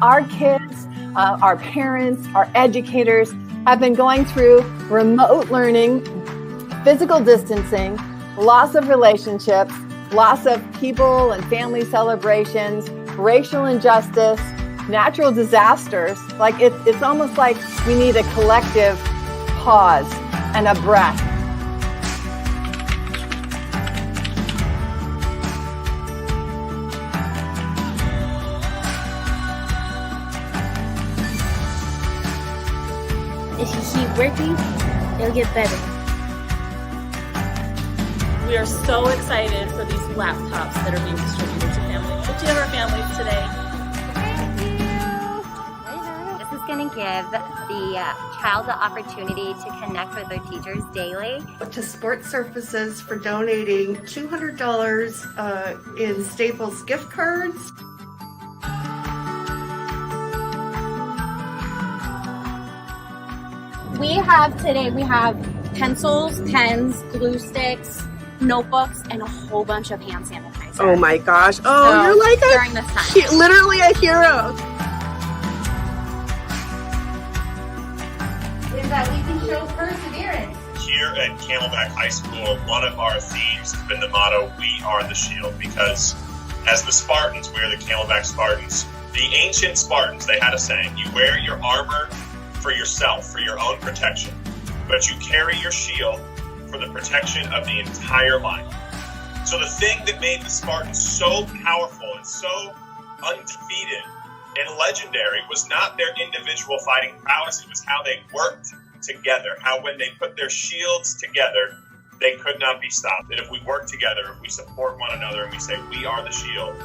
our kids, our parents, our educators have been going through remote learning, physical distancing, loss of relationships, loss of people and family celebrations, racial injustice, natural disasters. Like it's almost like we need a collective pause and a breath. If you keep working, it'll get better. We are so excited for these laptops that are being distributed to families. 50 of our families today. This is going to give the child the opportunity to connect with their teachers daily. To Sports Surfaces for donating $200 in Staples gift cards. We have pencils, pens, glue sticks, notebooks, and a whole bunch of hand sanitizer. Oh my gosh. Oh, so, you're like during this time. Literally a hero. Is that we can show perseverance. Here at Camelback High School, one of our themes has been the motto, "We are the shield," because as the Spartans, we're the Camelback Spartans. The ancient Spartans, they had a saying, you wear your armor for yourself, for your own protection, but you carry your shield for the protection of the entire line. So the thing that made the Spartans so powerful and so undefeated and legendary was not their individual fighting prowess, it was how they worked together, how when they put their shields together, they could not be stopped. And if we work together, if we support one another and we say, we are the shield,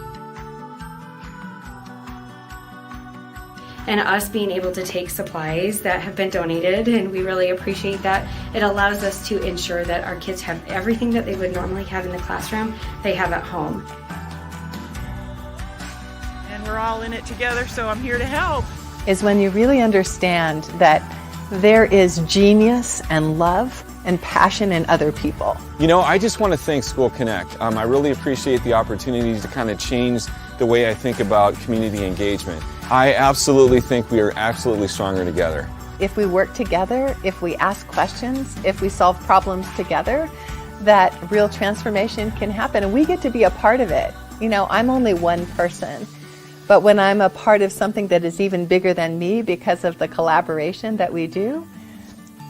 and us being able to take supplies that have been donated, and we really appreciate that. It allows us to ensure that our kids have everything that they would normally have in the classroom, they have at home. And we're all in it together, so I'm here to help. Is when you really understand that there is genius and love and passion in other people. You know, I just want to thank School Connect. I really appreciate the opportunity to kind of change the way I think about community engagement. I absolutely think we are absolutely stronger together. If we work together, if we ask questions, if we solve problems together, that real transformation can happen, and we get to be a part of it. You know, I'm only one person, but when I'm a part of something that is even bigger than me because of the collaboration that we do,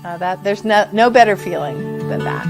that there's no better feeling than that.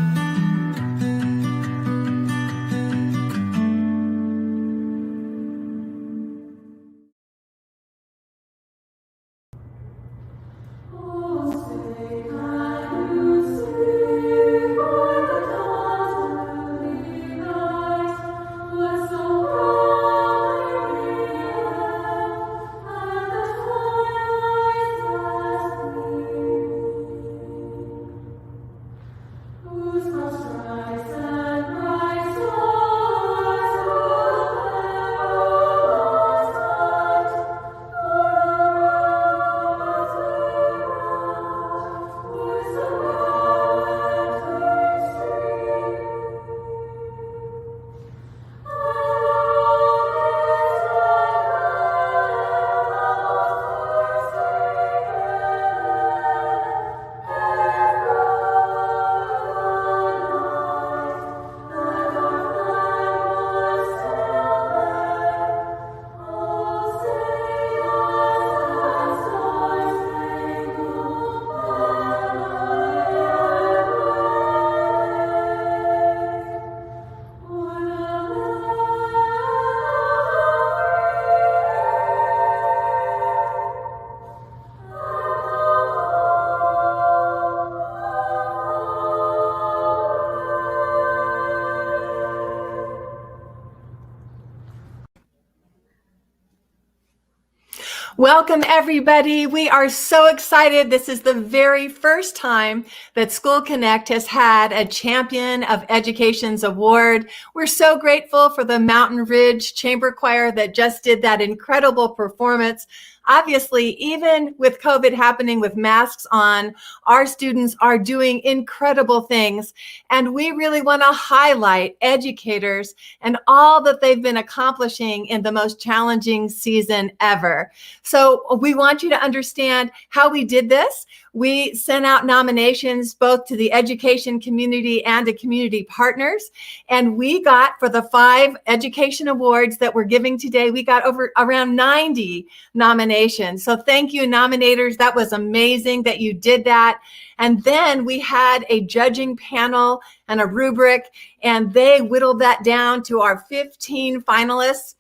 Welcome, everybody. We are so excited. This is the very first time that School Connect has had a Champion of Education's Award. We're so grateful for the Mountain Ridge Chamber Choir that just did that incredible performance. obviously, even with COVID happening with masks on, our students are doing incredible things. And we really want to highlight educators and all that they've been accomplishing in the most challenging season ever. So we want you to understand how we did this. We sent out nominations both to the education community and to community partners. And we got, for the 5 education awards that we're giving today, we got around 90 nominations. So thank you, nominators. That was amazing that you did that. And then we had a judging panel and a rubric, and they whittled that down to our 15 finalists.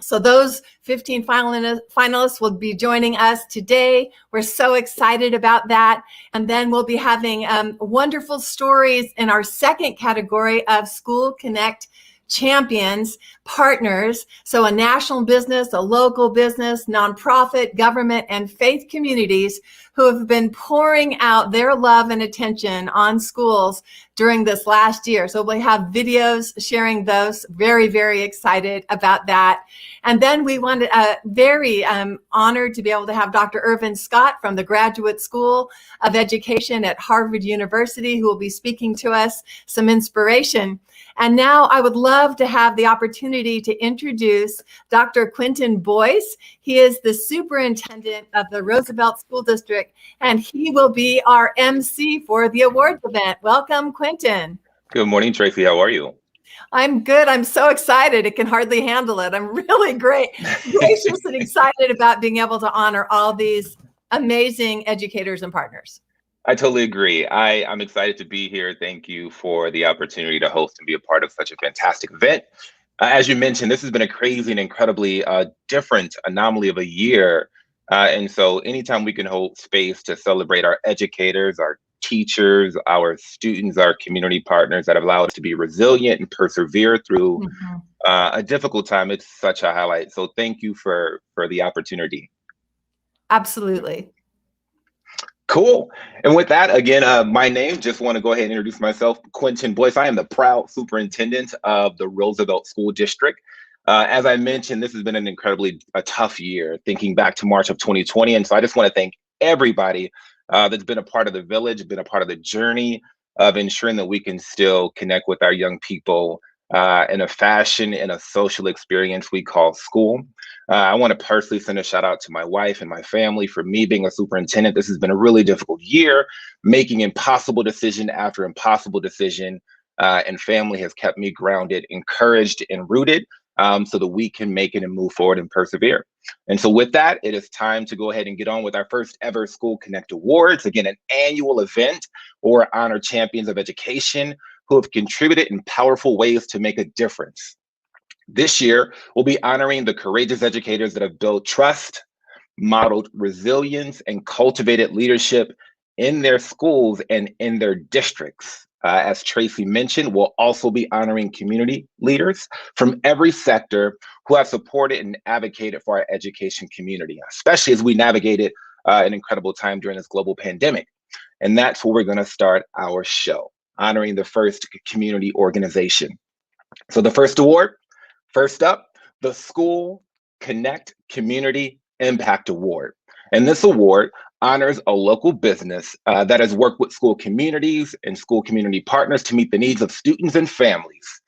So those 15 finalists will be joining us today. We're so excited about that. And then we'll be having wonderful stories in our second category of School Connect champions, partners. So a national business, a local business, nonprofit, government, and faith communities who have been pouring out their love and attention on schools during this last year. So we have videos sharing those. Very, very excited about that. And then we wanted very honored to be able to have Dr. Irvin Scott from the Graduate School of Education at Harvard University, who will be speaking to us some inspiration. And now I would love to have the opportunity to introduce Dr. Quentin Boyce. He is the superintendent of the Roosevelt School District, and he will be our MC for the awards event. Welcome, Quentin. Good morning, Tracy. How are you? I'm good. I'm so excited. I can hardly handle it. I'm really gracious and excited about being able to honor all these amazing educators and partners. I totally agree. I'm excited to be here. Thank you for the opportunity to host and be a part of such a fantastic event. As you mentioned, this has been a crazy and incredibly different anomaly of a year. And so anytime we can hold space to celebrate our educators, our teachers, our students, our community partners that have allowed us to be resilient and persevere through a difficult time, it's such a highlight. So thank you for the opportunity. Absolutely. Cool. And with that, again, my name, just want to go ahead and introduce myself, Quentin Boyce. I am the proud superintendent of the Roosevelt School District. As I mentioned, this has been an incredibly tough year, thinking back to March of 2020. And so I just want to thank everybody that's been a part of the village, been a part of the journey of ensuring that we can still connect with our young people in a fashion, in a social experience we call school. I want to personally send a shout out to my wife and my family. For me being a superintendent, this has been a really difficult year, making impossible decision after impossible decision, and family has kept me grounded, encouraged, and rooted so that we can make it and move forward and persevere. And so with that, it is time to go ahead and get on with our first ever School Connect Awards, again, an annual event where we honor champions of education who have contributed in powerful ways to make a difference. This year, we'll be honoring the courageous educators that have built trust, modeled resilience, and cultivated leadership in their schools and in their districts. As Tracy mentioned, we'll also be honoring community leaders from every sector who have supported and advocated for our education community, especially as we navigated an incredible time during this global pandemic. And that's where we're going to start our show, honoring the first community organization. So the first award, first up, the School Connect Community Impact Award. And this award honors a local business that has worked with school communities and school community partners to meet the needs of students and families.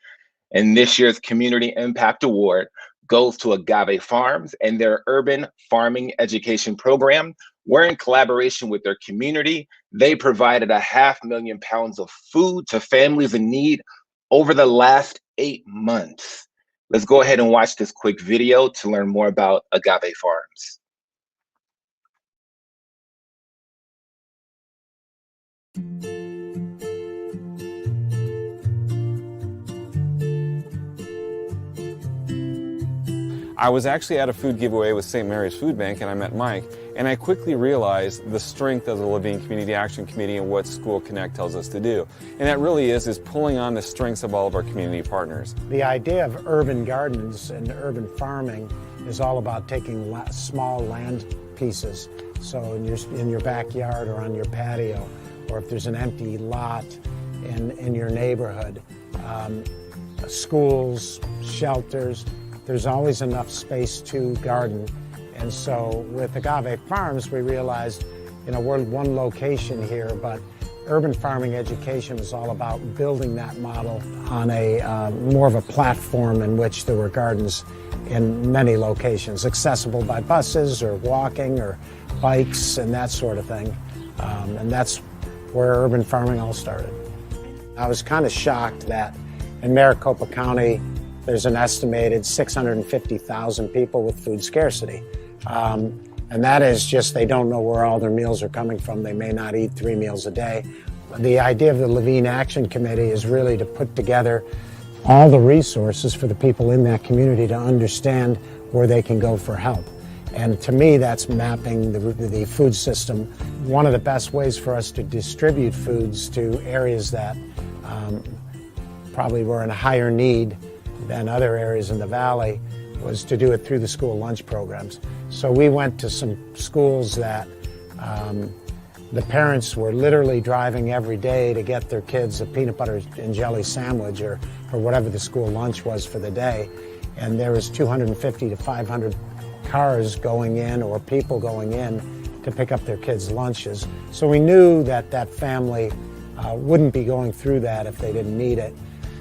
And this year's Community Impact Award goes to Agave Farms and their urban farming education program, where in collaboration with their community, they provided 500,000 pounds of food to families in need over the last 8 months. Let's go ahead and watch this quick video to learn more about Agave Farms. I was actually at a food giveaway with St. Mary's Food Bank, and I met Mike, and I quickly realized the strength of the Living Community Action Committee and what School Connect tells us to do. And that really is pulling on the strengths of all of our community partners. The idea of urban gardens and urban farming is all about taking small land pieces. So in your backyard or on your patio, or if there's an empty lot in your neighborhood, schools, shelters, there's always enough space to garden And so with Agave Farms, we realized, we're one location here, but urban farming education is all about building that model on a more of a platform in which there were gardens in many locations, accessible by buses or walking or bikes and that sort of thing. And that's where urban farming all started. I was kind of shocked that in Maricopa County, there's an estimated 650,000 people with food scarcity. And that is just, they don't know where all their meals are coming from. They may not eat 3 meals a day. The idea of the Levine Action Committee is really to put together all the resources for the people in that community to understand where they can go for help. And to me, that's mapping the food system. One of the best ways for us to distribute foods to areas that probably were in a higher need than other areas in the valley was to do it through the school lunch programs. So we went to some schools that the parents were literally driving every day to get their kids a peanut butter and jelly sandwich or whatever the school lunch was for the day. And there was 250 to 500 cars going in or people going in to pick up their kids' lunches. So we knew that that family wouldn't be going through that if they didn't need it.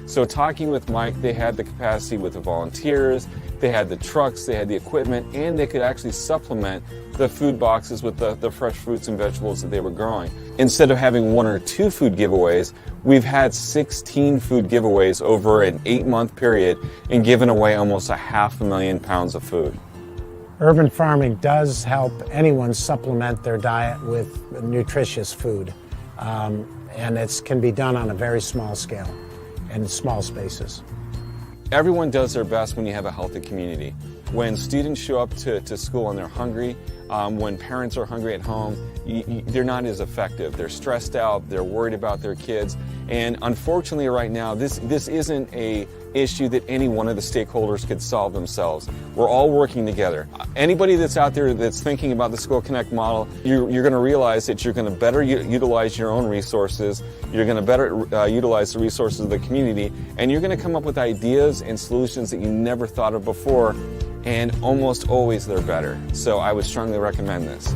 So talking with Mike, they had the capacity with the volunteers, they had the trucks, they had the equipment, and they could actually supplement the food boxes with the fresh fruits and vegetables that they were growing. Instead of having 1 or 2 food giveaways, we've had 16 food giveaways over an 8-month period and given away almost 500,000 pounds of food. Urban farming does help anyone supplement their diet with nutritious food. And it can be done on a very small scale and small spaces. Everyone does their best when you have a healthy community. When students show up to school and they're hungry, when parents are hungry at home, they're not as effective. They're stressed out, they're worried about their kids, and unfortunately right now, this isn't a issue that any one of the stakeholders could solve themselves. We're all working together. Anybody that's out there that's thinking about the School Connect model, you're going to realize that you're going to better utilize your own resources, you're going to better utilize the resources of the community, and you're going to come up with ideas and solutions that you never thought of before, and almost always they're better. So I would strongly recommend this.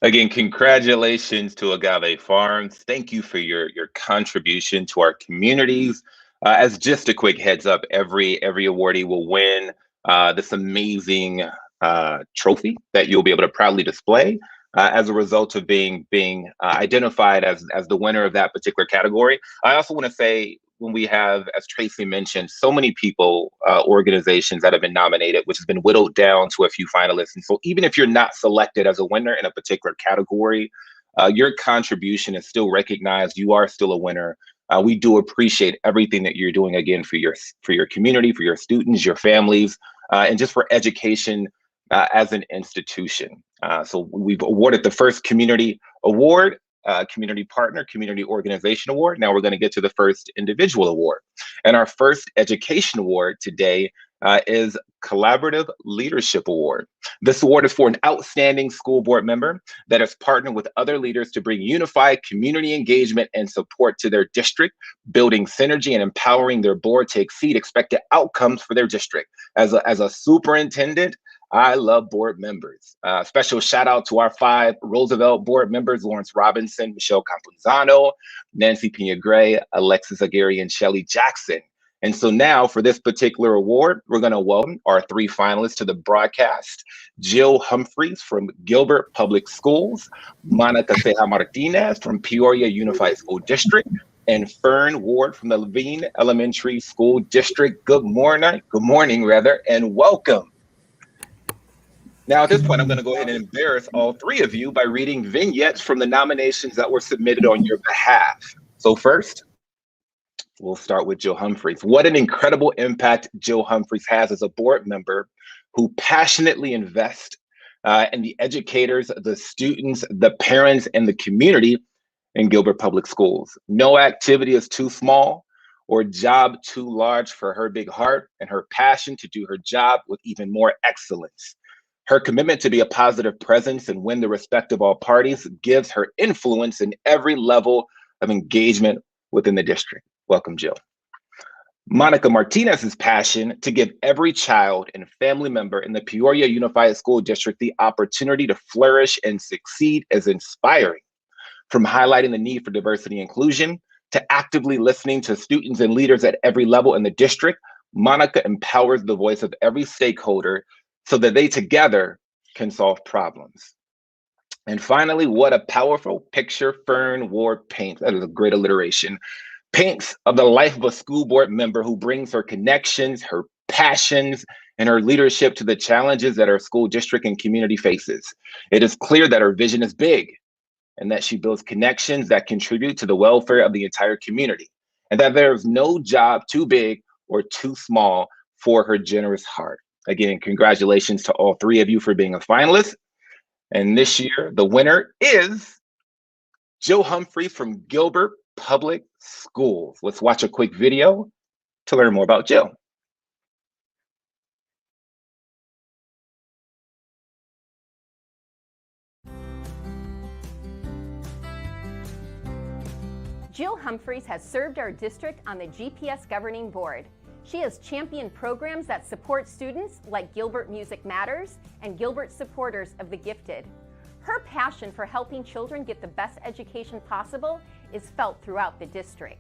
Again, congratulations to Agave Farms. Thank you for your contribution to our communities. As just a quick heads up, every awardee will win this amazing trophy that you'll be able to proudly display as a result of being identified as the winner of that particular category. I also want to say, when we have, as Tracy mentioned, so many people, organizations that have been nominated, which has been whittled down to a few finalists. And so even if you're not selected as a winner in a particular category, your contribution is still recognized. You are still a winner. We do appreciate everything that you're doing, again, for your community, for your students, your families, and just for education as an institution. So we've awarded the first community award, community partner, community organization award. Now we're going to get to the first individual award. And our first education award today is Collaborative Leadership Award. This award is for an outstanding school board member that has partnered with other leaders to bring unified community engagement and support to their district, building synergy and empowering their board to exceed expected outcomes for their district. As a superintendent, I love board members. Special shout out to our 5 Roosevelt board members: Lawrence Robinson, Michelle Campanzano, Nancy Pena-Gray, Alexis Aguirre, and Shelley Jackson. And so now for this particular award, we're going to welcome our 3 finalists to the broadcast: Jill Humphreys from Gilbert Public Schools, Monica Ceja Martinez from Peoria Unified School District, and Fern Ward from the Levine Elementary School District. Good morning, and welcome. Now, at this point, I'm going to go ahead and embarrass all 3 of you by reading vignettes from the nominations that were submitted on your behalf. So first, we'll start with Jill Humphreys. What an incredible impact Jill Humphreys has as a board member who passionately invests in the educators, the students, the parents, and the community in Gilbert Public Schools. No activity is too small. or job too large for her big heart and her passion to do her job with even more excellence. Her commitment to be a positive presence and win the respect of all parties gives her influence in every level of engagement within the district. Welcome, Jill. Monica Martinez's passion to give every child and family member in the Peoria Unified School District the opportunity to flourish and succeed is inspiring. From highlighting the need for diversity and inclusion to actively listening to students and leaders at every level in the district, Monica empowers the voice of every stakeholder so that they together can solve problems. And finally, what a powerful picture Fern Ward paints. That is a great alliteration. Paints of the life of a school board member who brings her connections, her passions, and her leadership to the challenges that our school district and community faces. It is clear that her vision is big and that she builds connections that contribute to the welfare of the entire community, and that there is no job too big or too small for her generous heart. Again, congratulations to all three of you for being a finalist. And this year, the winner is Jill Humphreys from Gilbert Public Schools. Let's watch a quick video to learn more about Jill. Jill Humphreys has served our district on the GPS Governing Board. She has championed programs that support students like Gilbert Music Matters and Gilbert Supporters of the Gifted. Her passion for helping children get the best education possible is felt throughout the district.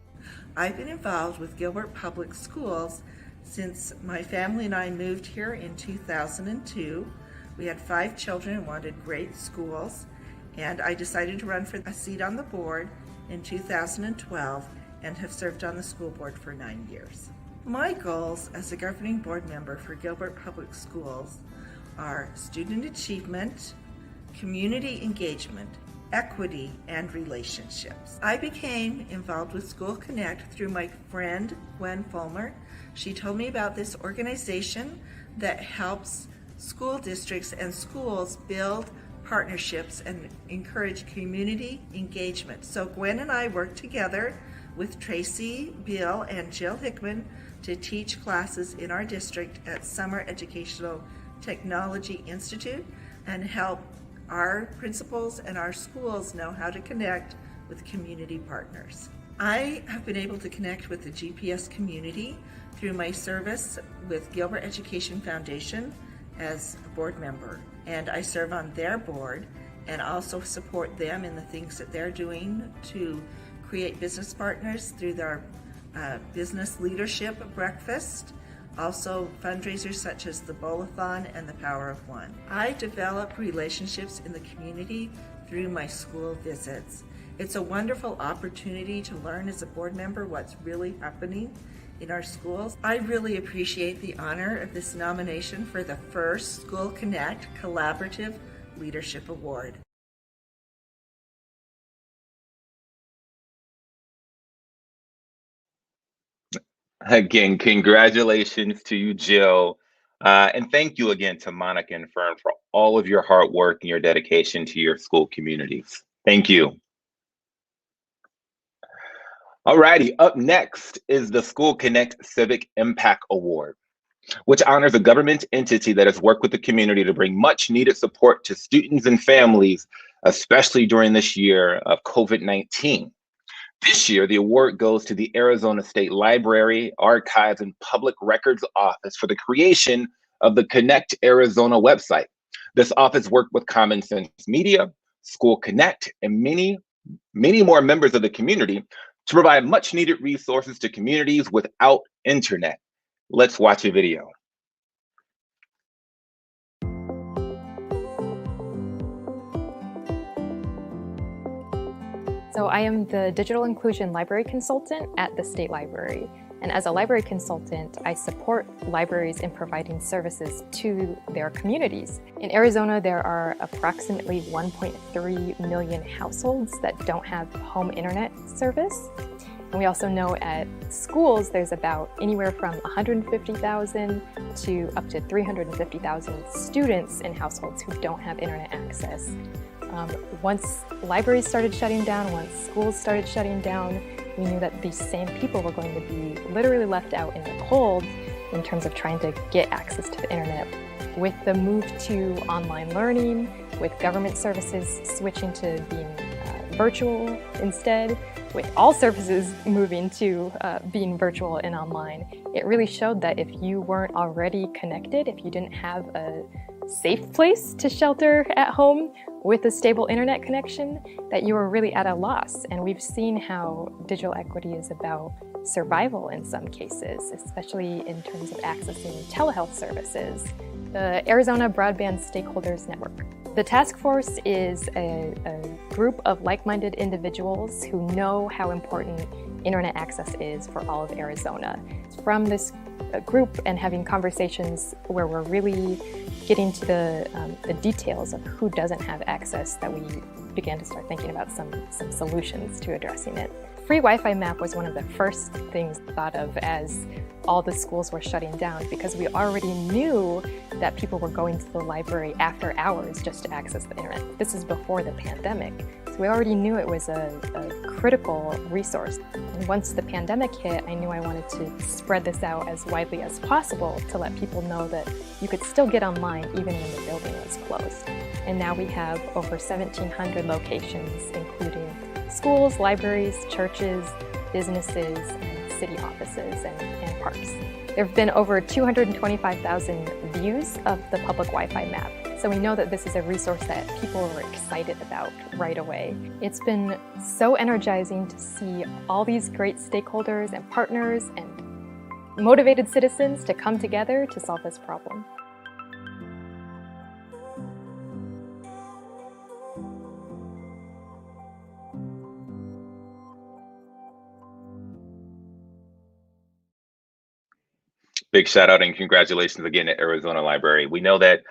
I've been involved with Gilbert Public Schools since my family and I moved here in 2002. We had 5 children and wanted great schools, and I decided to run for a seat on the board in 2012 and have served on the school board for 9 years. My goals as a governing board member for Gilbert Public Schools are student achievement, community engagement, equity, and relationships. I became involved with School Connect through my friend Gwen Fulmer. She told me about this organization that helps school districts and schools build partnerships and encourage community engagement. So Gwen and I worked together with Tracy, Bill, and Jill Hickman to teach classes in our district at Summer Educational Technology Institute and help our principals and our schools know how to connect with community partners. I have been able to connect with the GPS community through my service with Gilbert Education Foundation as a board member, and I serve on their board and also support them in the things that they're doing to create business partners through their business leadership breakfast, also fundraisers such as the Bowl-a-thon and the Power of One. I develop relationships in the community through my school visits. It's a wonderful opportunity to learn as a board member what's really happening in our schools. I really appreciate the honor of this nomination for the first School Connect Collaborative Leadership Award. Again, congratulations to you, Jill. And thank you again to Monica and Fern for all of your hard work and your dedication to your school communities. Thank you. Alrighty, up next is the School Connect Civic Impact Award, which honors a government entity that has worked with the community to bring much needed support to students and families, especially during this year of COVID-19. This year, the award goes to the Arizona State Library, Archives, and Public Records Office for the creation of the Connect Arizona website. This office worked with Common Sense Media, School Connect, and many more members of the community to provide much needed resources to communities without internet. Let's watch a video. So I am the Digital Inclusion Library Consultant at the State Library. And as a library consultant, I support libraries in providing services to their communities. In Arizona, there are approximately 1.3 million households that don't have home internet service. And we also know at schools, there's about anywhere from 150,000 to up to 350,000 students in households who don't have internet access. Once libraries started shutting down, once schools started shutting down, we knew that these same people were going to be literally left out in the cold in terms of trying to get access to the internet. With the move to online learning, with government services switching to being virtual instead, with all services moving to being virtual and online, it really showed that if you weren't already connected, if you didn't have a safe place to shelter at home with a stable internet connection, that you were really at a loss. And we've seen how digital equity is about survival in some cases, especially in terms of accessing telehealth services. The Arizona Broadband Stakeholders Network. The task force is a group of like-minded individuals who know how important internet access is for all of Arizona. From this group and having conversations where we're really getting to the details of who doesn't have access, that we began to start thinking about some solutions to addressing it. Free Wi-Fi map was one of the first things thought of as all the schools were shutting down, because we already knew that people were going to the library after hours just to access the internet. This is before the pandemic. So we already knew it was a critical resource. And once the pandemic hit, I knew I wanted to spread this out as widely as possible to let people know that you could still get online even when the building was closed. And now we have over 1,700 locations, including schools, libraries, churches, businesses, and city offices, and parks. There have been over 225,000 views of the public Wi-Fi map, so we know that this is a resource that people were excited about right away. It's been so energizing to see all these great stakeholders and partners and motivated citizens to come together to solve this problem. Big shout out and congratulations again to Arizona Library. We know that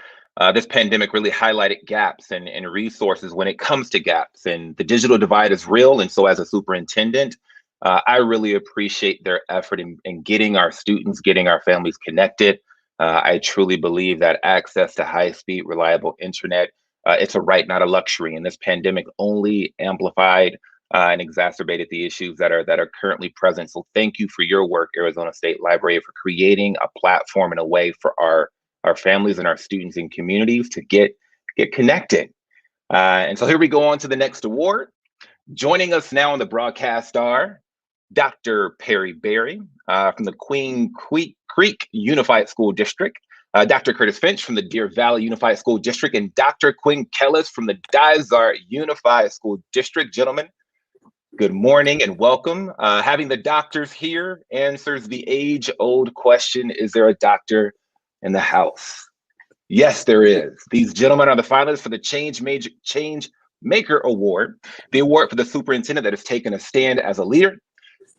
this pandemic really highlighted gaps and resources when it comes to gaps, and the digital divide is real. And so as a superintendent, I really appreciate their effort in getting our students, getting our families connected. I truly believe that access to high-speed, reliable internet, it's a right, not a luxury. And this pandemic only amplified and exacerbated the issues that are currently present. So thank you for your work, Arizona State Library, for creating a platform and a way for our families and our students and communities to get connected. And so here we go on to the next award. Joining us now on the broadcast are Dr. Perry Berry from the Queen Creek Unified School District, Dr. Curtis Finch from the Deer Valley Unified School District, and Dr. Quinn Kellis from the Dysart Unified School District. Gentlemen, good morning and welcome. Having the doctors here answers the age-old question, is there a doctor in the house? Yes, there is. These gentlemen are the finalists for the Change Maker Award, the award for the superintendent that has taken a stand as a leader,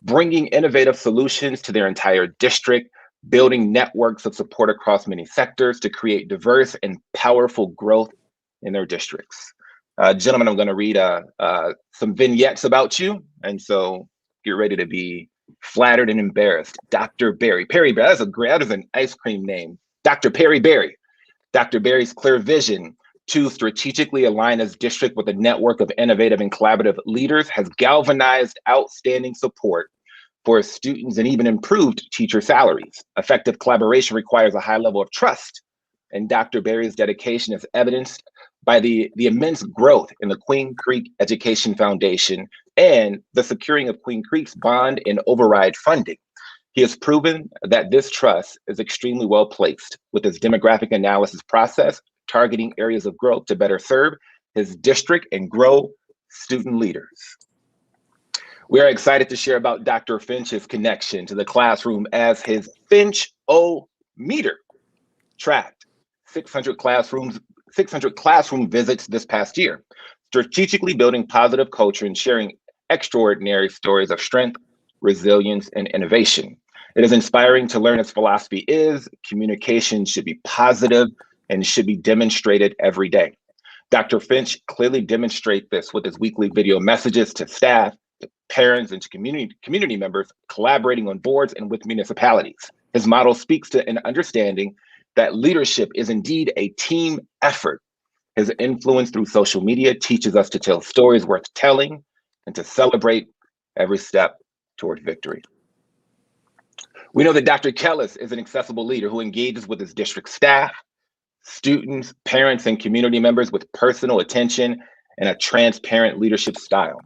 bringing innovative solutions to their entire district, building networks of support across many sectors to create diverse and powerful growth in their districts. Gentlemen, I'm going to read some vignettes about you, and so get ready to be flattered and embarrassed. Dr. Berry. Perry Berry, that is an ice cream name. Dr. Perry Berry. Dr. Berry's clear vision to strategically align his district with a network of innovative and collaborative leaders has galvanized outstanding support for his students and even improved teacher salaries. Effective collaboration requires a high level of trust, and Dr. Berry's dedication is evidenced by the immense growth in the Queen Creek Education Foundation and the securing of Queen Creek's bond and override funding. He has proven that this trust is extremely well placed with his demographic analysis process, targeting areas of growth to better serve his district and grow student leaders. We are excited to share about Dr. Finch's connection to the classroom as his Finch-O-meter tracked 600 classroom visits this past year, strategically building positive culture and sharing extraordinary stories of strength, resilience, and innovation. It is inspiring to learn his philosophy is communication should be positive and should be demonstrated every day. Dr. Finch clearly demonstrates this with his weekly video messages to staff, to parents, and to community members collaborating on boards and with municipalities. His model speaks to an understanding that leadership is indeed a team effort. His influence through social media teaches us to tell stories worth telling and to celebrate every step toward victory. We know that Dr. Kellis is an accessible leader who engages with his district staff, students, parents, and community members with personal attention and a transparent leadership style.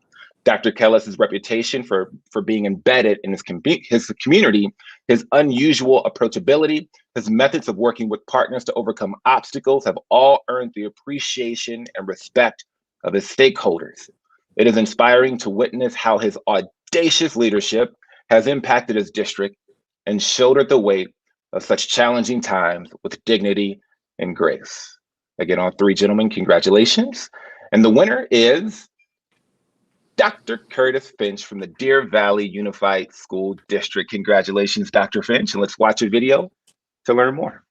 Dr. Kellis' reputation for being embedded in his community, his unusual approachability, his methods of working with partners to overcome obstacles have all earned the appreciation and respect of his stakeholders. It is inspiring to witness how his audacious leadership has impacted his district and shouldered the weight of such challenging times with dignity and grace. Again, all three gentlemen, congratulations. And the winner is Dr. Curtis Finch from the Deer Valley Unified School District. Congratulations, Dr. Finch, and let's watch a video to learn more.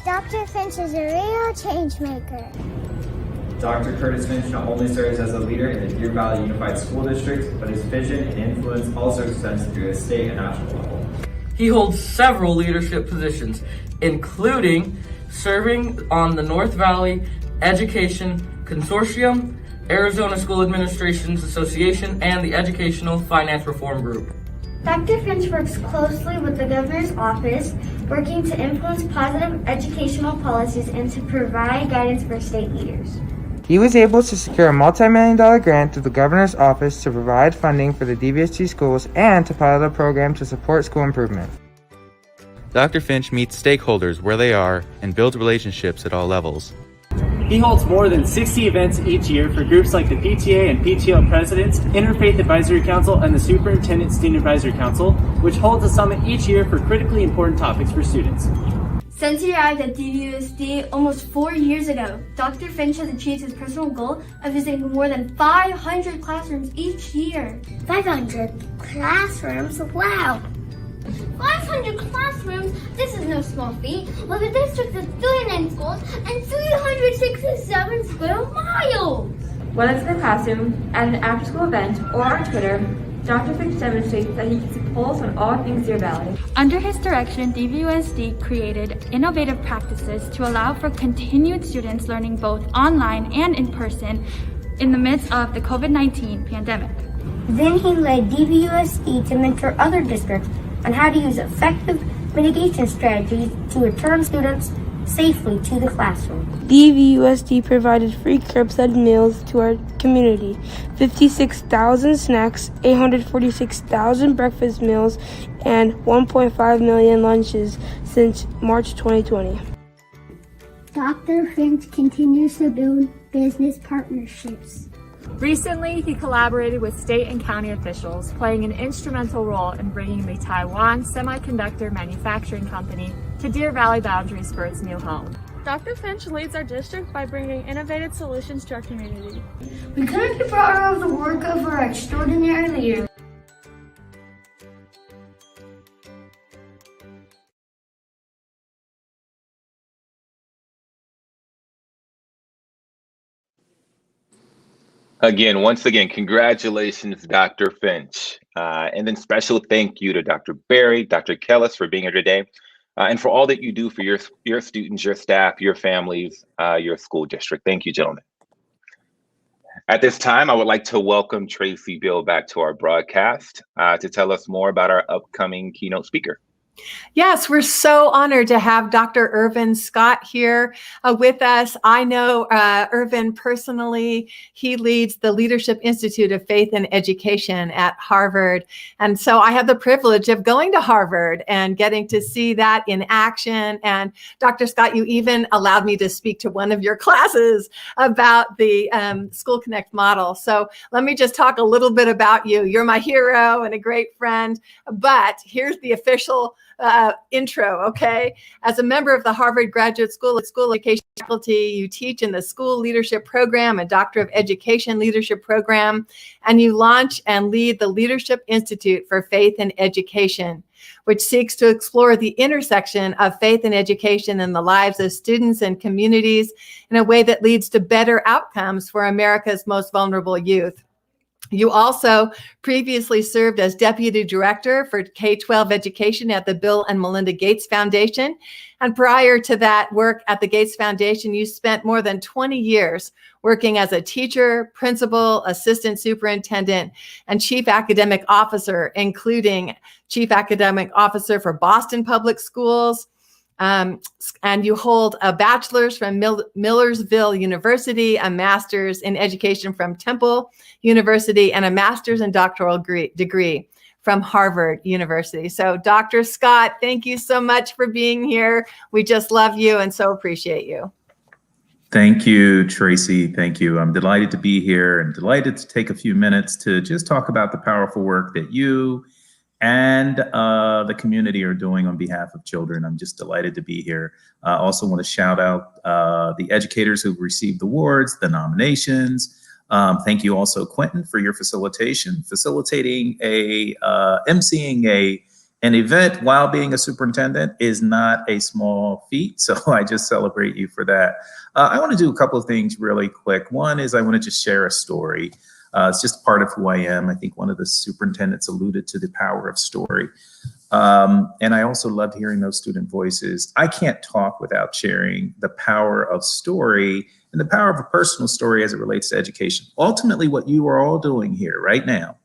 Dr. Finch is a real change maker. Dr. Curtis Finch not only serves as a leader in the Deer Valley Unified School District, but his vision and influence also extends through a state and national level. He holds several leadership positions, including serving on the North Valley Education Consortium, Arizona School Administrations Association, and the Educational Finance Reform Group. Dr. Finch works closely with the governor's office, working to influence positive educational policies and to provide guidance for state leaders. He was able to secure a multi-million-dollar grant through the governor's office to provide funding for the DVST schools and to pilot a program to support school improvement. Dr. Finch meets stakeholders where they are and builds relationships at all levels. He holds more than 60 events each year for groups like the PTA and PTO Presidents, Interfaith Advisory Council, and the Superintendent Student Advisory Council, which holds a summit each year for critically important topics for students. Since he arrived at DVUSD almost 4 years ago, Dr. Finch has achieved his personal goal of visiting more than 500 classrooms each year. 500 classrooms? Wow! 500 classrooms? This is no small feat. Well, the district has 39 schools and 367 square miles. Whether it's in the classroom, at an after-school event, or on Twitter, Dr. Finch demonstrates that he keeps a pulse on all things Deer Valley. Under his direction, DVUSD created innovative practices to allow for continued students learning both online and in person in the midst of the COVID-19 pandemic. Then he led DVUSD to mentor other districts on how to use effective mitigation strategies to return students safely to the classroom. DVUSD provided free curbside meals to our community, 56,000 snacks, 846,000 breakfast meals, and 1.5 million lunches since March 2020. Dr. Finch continues to build business partnerships. Recently, he collaborated with state and county officials, playing an instrumental role in bringing the Taiwan Semiconductor Manufacturing Company to Deer Valley boundaries for its new home. Dr. Finch leads our district by bringing innovative solutions to our community. We couldn't be prouder of the work of our extraordinary leader. Again, once again, congratulations, Dr. Finch. And then special thank you to Dr. Berry, Dr. Kellis for being here today, and for all that you do for your students, your staff, your families, your school district. Thank you, gentlemen. At this time, I would like to welcome Tracy Bill back to our broadcast to tell us more about our upcoming keynote speaker. Yes, we're so honored to have Dr. Irvin Scott here with us. I know Irvin personally. He leads the Leadership Institute of Faith and Education at Harvard. And so I have the privilege of going to Harvard and getting to see that in action. And Dr. Scott, you even allowed me to speak to one of your classes about the School Connect model. So let me just talk a little bit about you. You're my hero and a great friend, but here's the official intro, okay? As a member of the Harvard Graduate School Education faculty, you teach in the School Leadership Program, a Doctor of Education Leadership Program, and you launch and lead the Leadership Institute for Faith and Education, which seeks to explore the intersection of faith and education in the lives of students and communities in a way that leads to better outcomes for America's most vulnerable youth. You also previously served as Deputy Director for K-12 Education at the Bill and Melinda Gates Foundation. And prior to that work at the Gates Foundation, you spent more than 20 years working as a teacher, principal, assistant superintendent, and chief academic officer, including chief academic officer for Boston Public Schools. And you hold a bachelor's from Millersville University, a master's in education from Temple University, and a master's and doctoral degree from Harvard University. So Dr. Scott, thank you so much for being here. We just love you and so appreciate you. Thank you, Tracy. Thank you. I'm delighted to be here and delighted to take a few minutes to just talk about the powerful work that you and the community are doing on behalf of children. I'm just delighted to be here. I also want to shout out the educators who've received awards, the nominations. Thank you also, Quentin, for your facilitation, facilitating emceeing an event while being a superintendent is not a small feat. So I just celebrate you for that. I want to do a couple of things really quick. One is I want to just share a story. It's just part of who I am. I think one of the superintendents alluded to the power of story. And I also loved hearing those student voices. I can't talk without sharing the power of story and the power of a personal story as it relates to education. Ultimately, what you are all doing here right now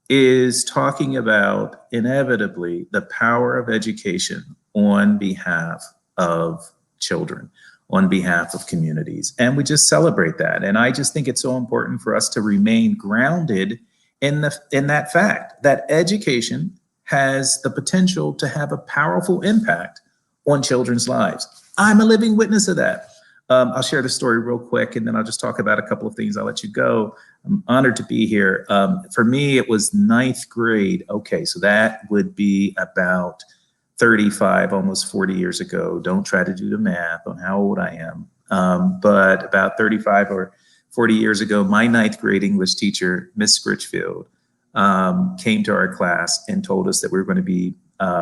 is talking about, inevitably, the power of education on behalf of children, on behalf of communities. And we just celebrate that. And I just think it's so important for us to remain grounded in that fact that education has the potential to have a powerful impact on children's lives. I'm a living witness of that. I'll share the story real quick, and then I'll just talk about a couple of things. I'll let you go. I'm honored to be here. For me, it was 9th grade. Okay, so that would be about 35, almost 40 years ago. Don't try to do the math on how old I am. But about 35 or 40 years ago, my 9th grade English teacher, Miss Scritchfield, came to our class and told us that we were going to be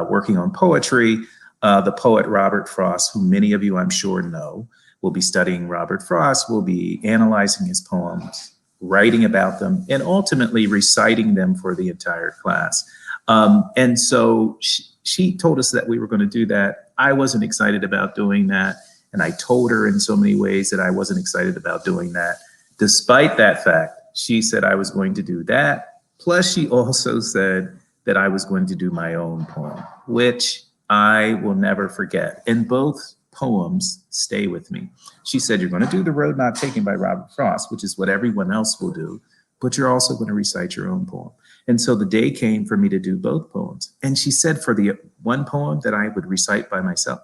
working on poetry. The poet Robert Frost, who many of you I'm sure know, will be studying Robert Frost, will be analyzing his poems, writing about them, and ultimately reciting them for the entire class. And so she told us that we were going to do that. I wasn't excited about doing that. And I told her in so many ways that I wasn't excited about doing that. Despite that fact, she said I was going to do that. Plus, she also said that I was going to do my own poem, which I will never forget. And both poems stay with me. She said, you're going to do The Road Not Taken by Robert Frost, which is what everyone else will do, but you're also going to recite your own poem. And so the day came for me to do both poems. And she said for the one poem that I would recite by myself,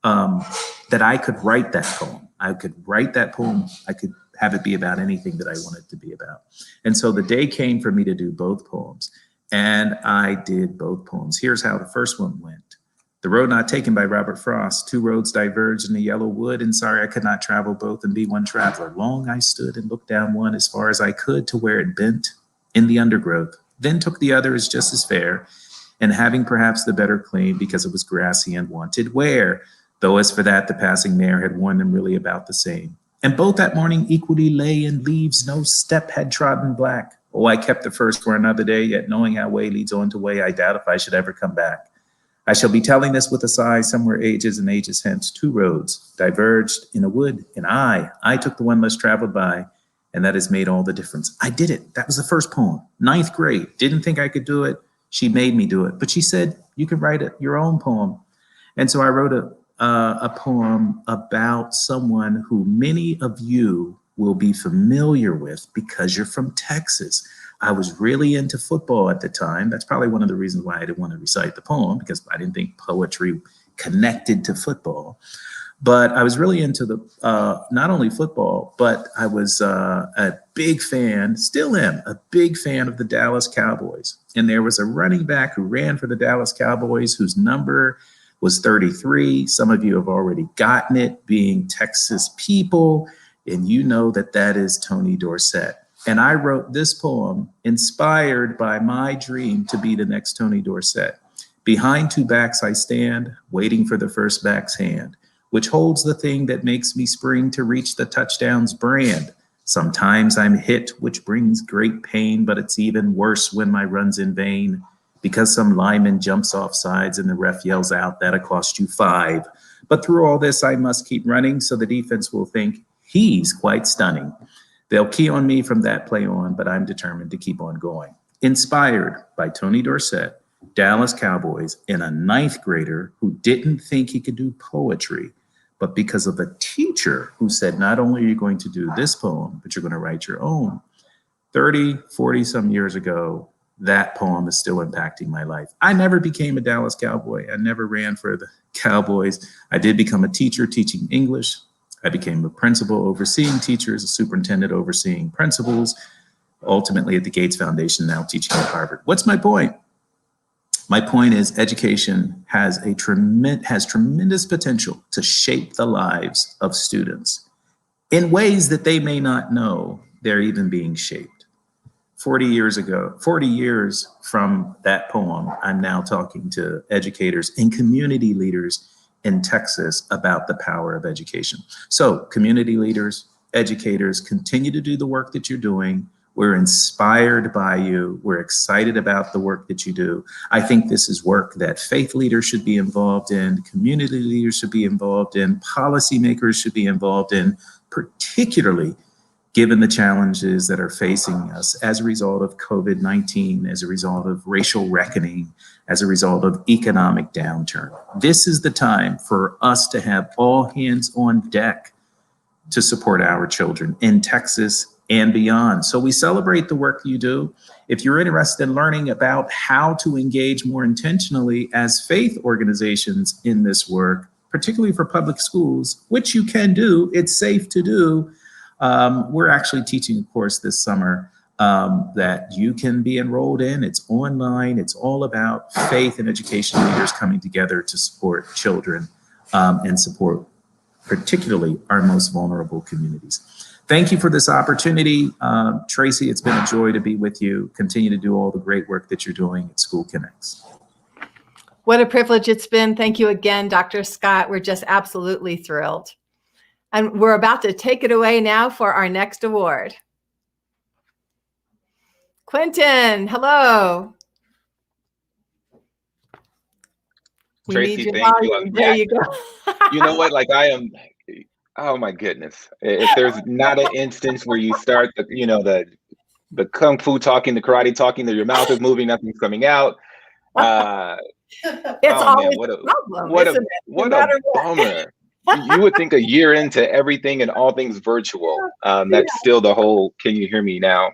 that I could write that poem. I could write that poem. I could have it be about anything that I wanted to be about. And so the day came for me to do both poems. And I did both poems. Here's how the first one went. The Road Not Taken by Robert Frost. 2 roads diverged in the yellow wood, and sorry I could not travel both and be one traveler. Long I stood and looked down one as far as I could to where it bent in the undergrowth. Then took the other as just as fair, and having perhaps the better claim because it was grassy and wanted wear. Though as for that, the passing mare had worn them really about the same. And both that morning equally lay in leaves, no step had trodden black. Oh, I kept the first for another day, yet knowing how way leads on to way, I doubt if I should ever come back. I shall be telling this with a sigh, somewhere ages and ages hence. 2 roads diverged in a wood, and I took the one less traveled by, and that has made all the difference. I did it. That was the first poem. 9th grade. Didn't think I could do it. She made me do it. But she said, you can write your own poem. And so I wrote a poem about someone who many of you will be familiar with because you're from Texas. I was really into football at the time. That's probably one of the reasons why I didn't want to recite the poem, because I didn't think poetry connected to football. But I was really into not only football, but I was a big fan, still am, a big fan of the Dallas Cowboys. And there was a running back who ran for the Dallas Cowboys whose number was 33. Some of you have already gotten it, being Texas people, and you know that that is Tony Dorsett. And I wrote this poem inspired by my dream to be the next Tony Dorsett. Behind 2 backs I stand, waiting for the first back's hand, which holds the thing that makes me spring to reach the touchdown's brand. Sometimes I'm hit, which brings great pain, but it's even worse when my run's in vain because some lineman jumps off sides and the ref yells out, that'll cost you 5. But through all this, I must keep running so the defense will think he's quite stunning. They'll key on me from that play on, but I'm determined to keep on going. Inspired by Tony Dorsett, Dallas Cowboys, and a 9th grader who didn't think he could do poetry, but because of a teacher who said, not only are you going to do this poem, but you're going to write your own. 30, 40 some years ago, that poem is still impacting my life. I never became a Dallas Cowboy. I never ran for the Cowboys. I did become a teacher teaching English. I became a principal overseeing teachers, a superintendent overseeing principals, ultimately at the Gates Foundation, now teaching at Harvard. What's my point? My point is education has tremendous potential to shape the lives of students in ways that they may not know they're even being shaped. 40 years from that poem, I'm now talking to educators and community leaders in Texas about the power of education. So community leaders, educators, continue to do the work that you're doing. We're inspired by you. We're excited about the work that you do. I think this is work that faith leaders should be involved in, community leaders should be involved in, policymakers should be involved in, particularly given the challenges that are facing us as a result of COVID-19, as a result of racial reckoning, as a result of economic downturn. This is the time for us to have all hands on deck to support our children in Texas and beyond. So we celebrate the work you do. If you're interested in learning about how to engage more intentionally as faith organizations in this work, particularly for public schools, which you can do, it's safe to do. We're actually teaching a course this summer that you can be enrolled in. It's online. It's all about faith and education leaders coming together to support children and support particularly our most vulnerable communities. Thank you for this opportunity. Tracy, it's been a joy to be with you. Continue to do all the great work that you're doing at School Connects. What a privilege it's been. Thank you again, Dr. Scott. We're just absolutely thrilled. And we're about to take it away now for our next award. Quentin, hello. Tracy, thank you. There you go. You know what? Like I am, oh my goodness. If there's not an instance where you start the kung fu talking, the karate talking, that your mouth is moving, nothing's coming out. It's always a problem. What a bummer. You would think a year into everything and all things virtual, that's still the whole "can you hear me now"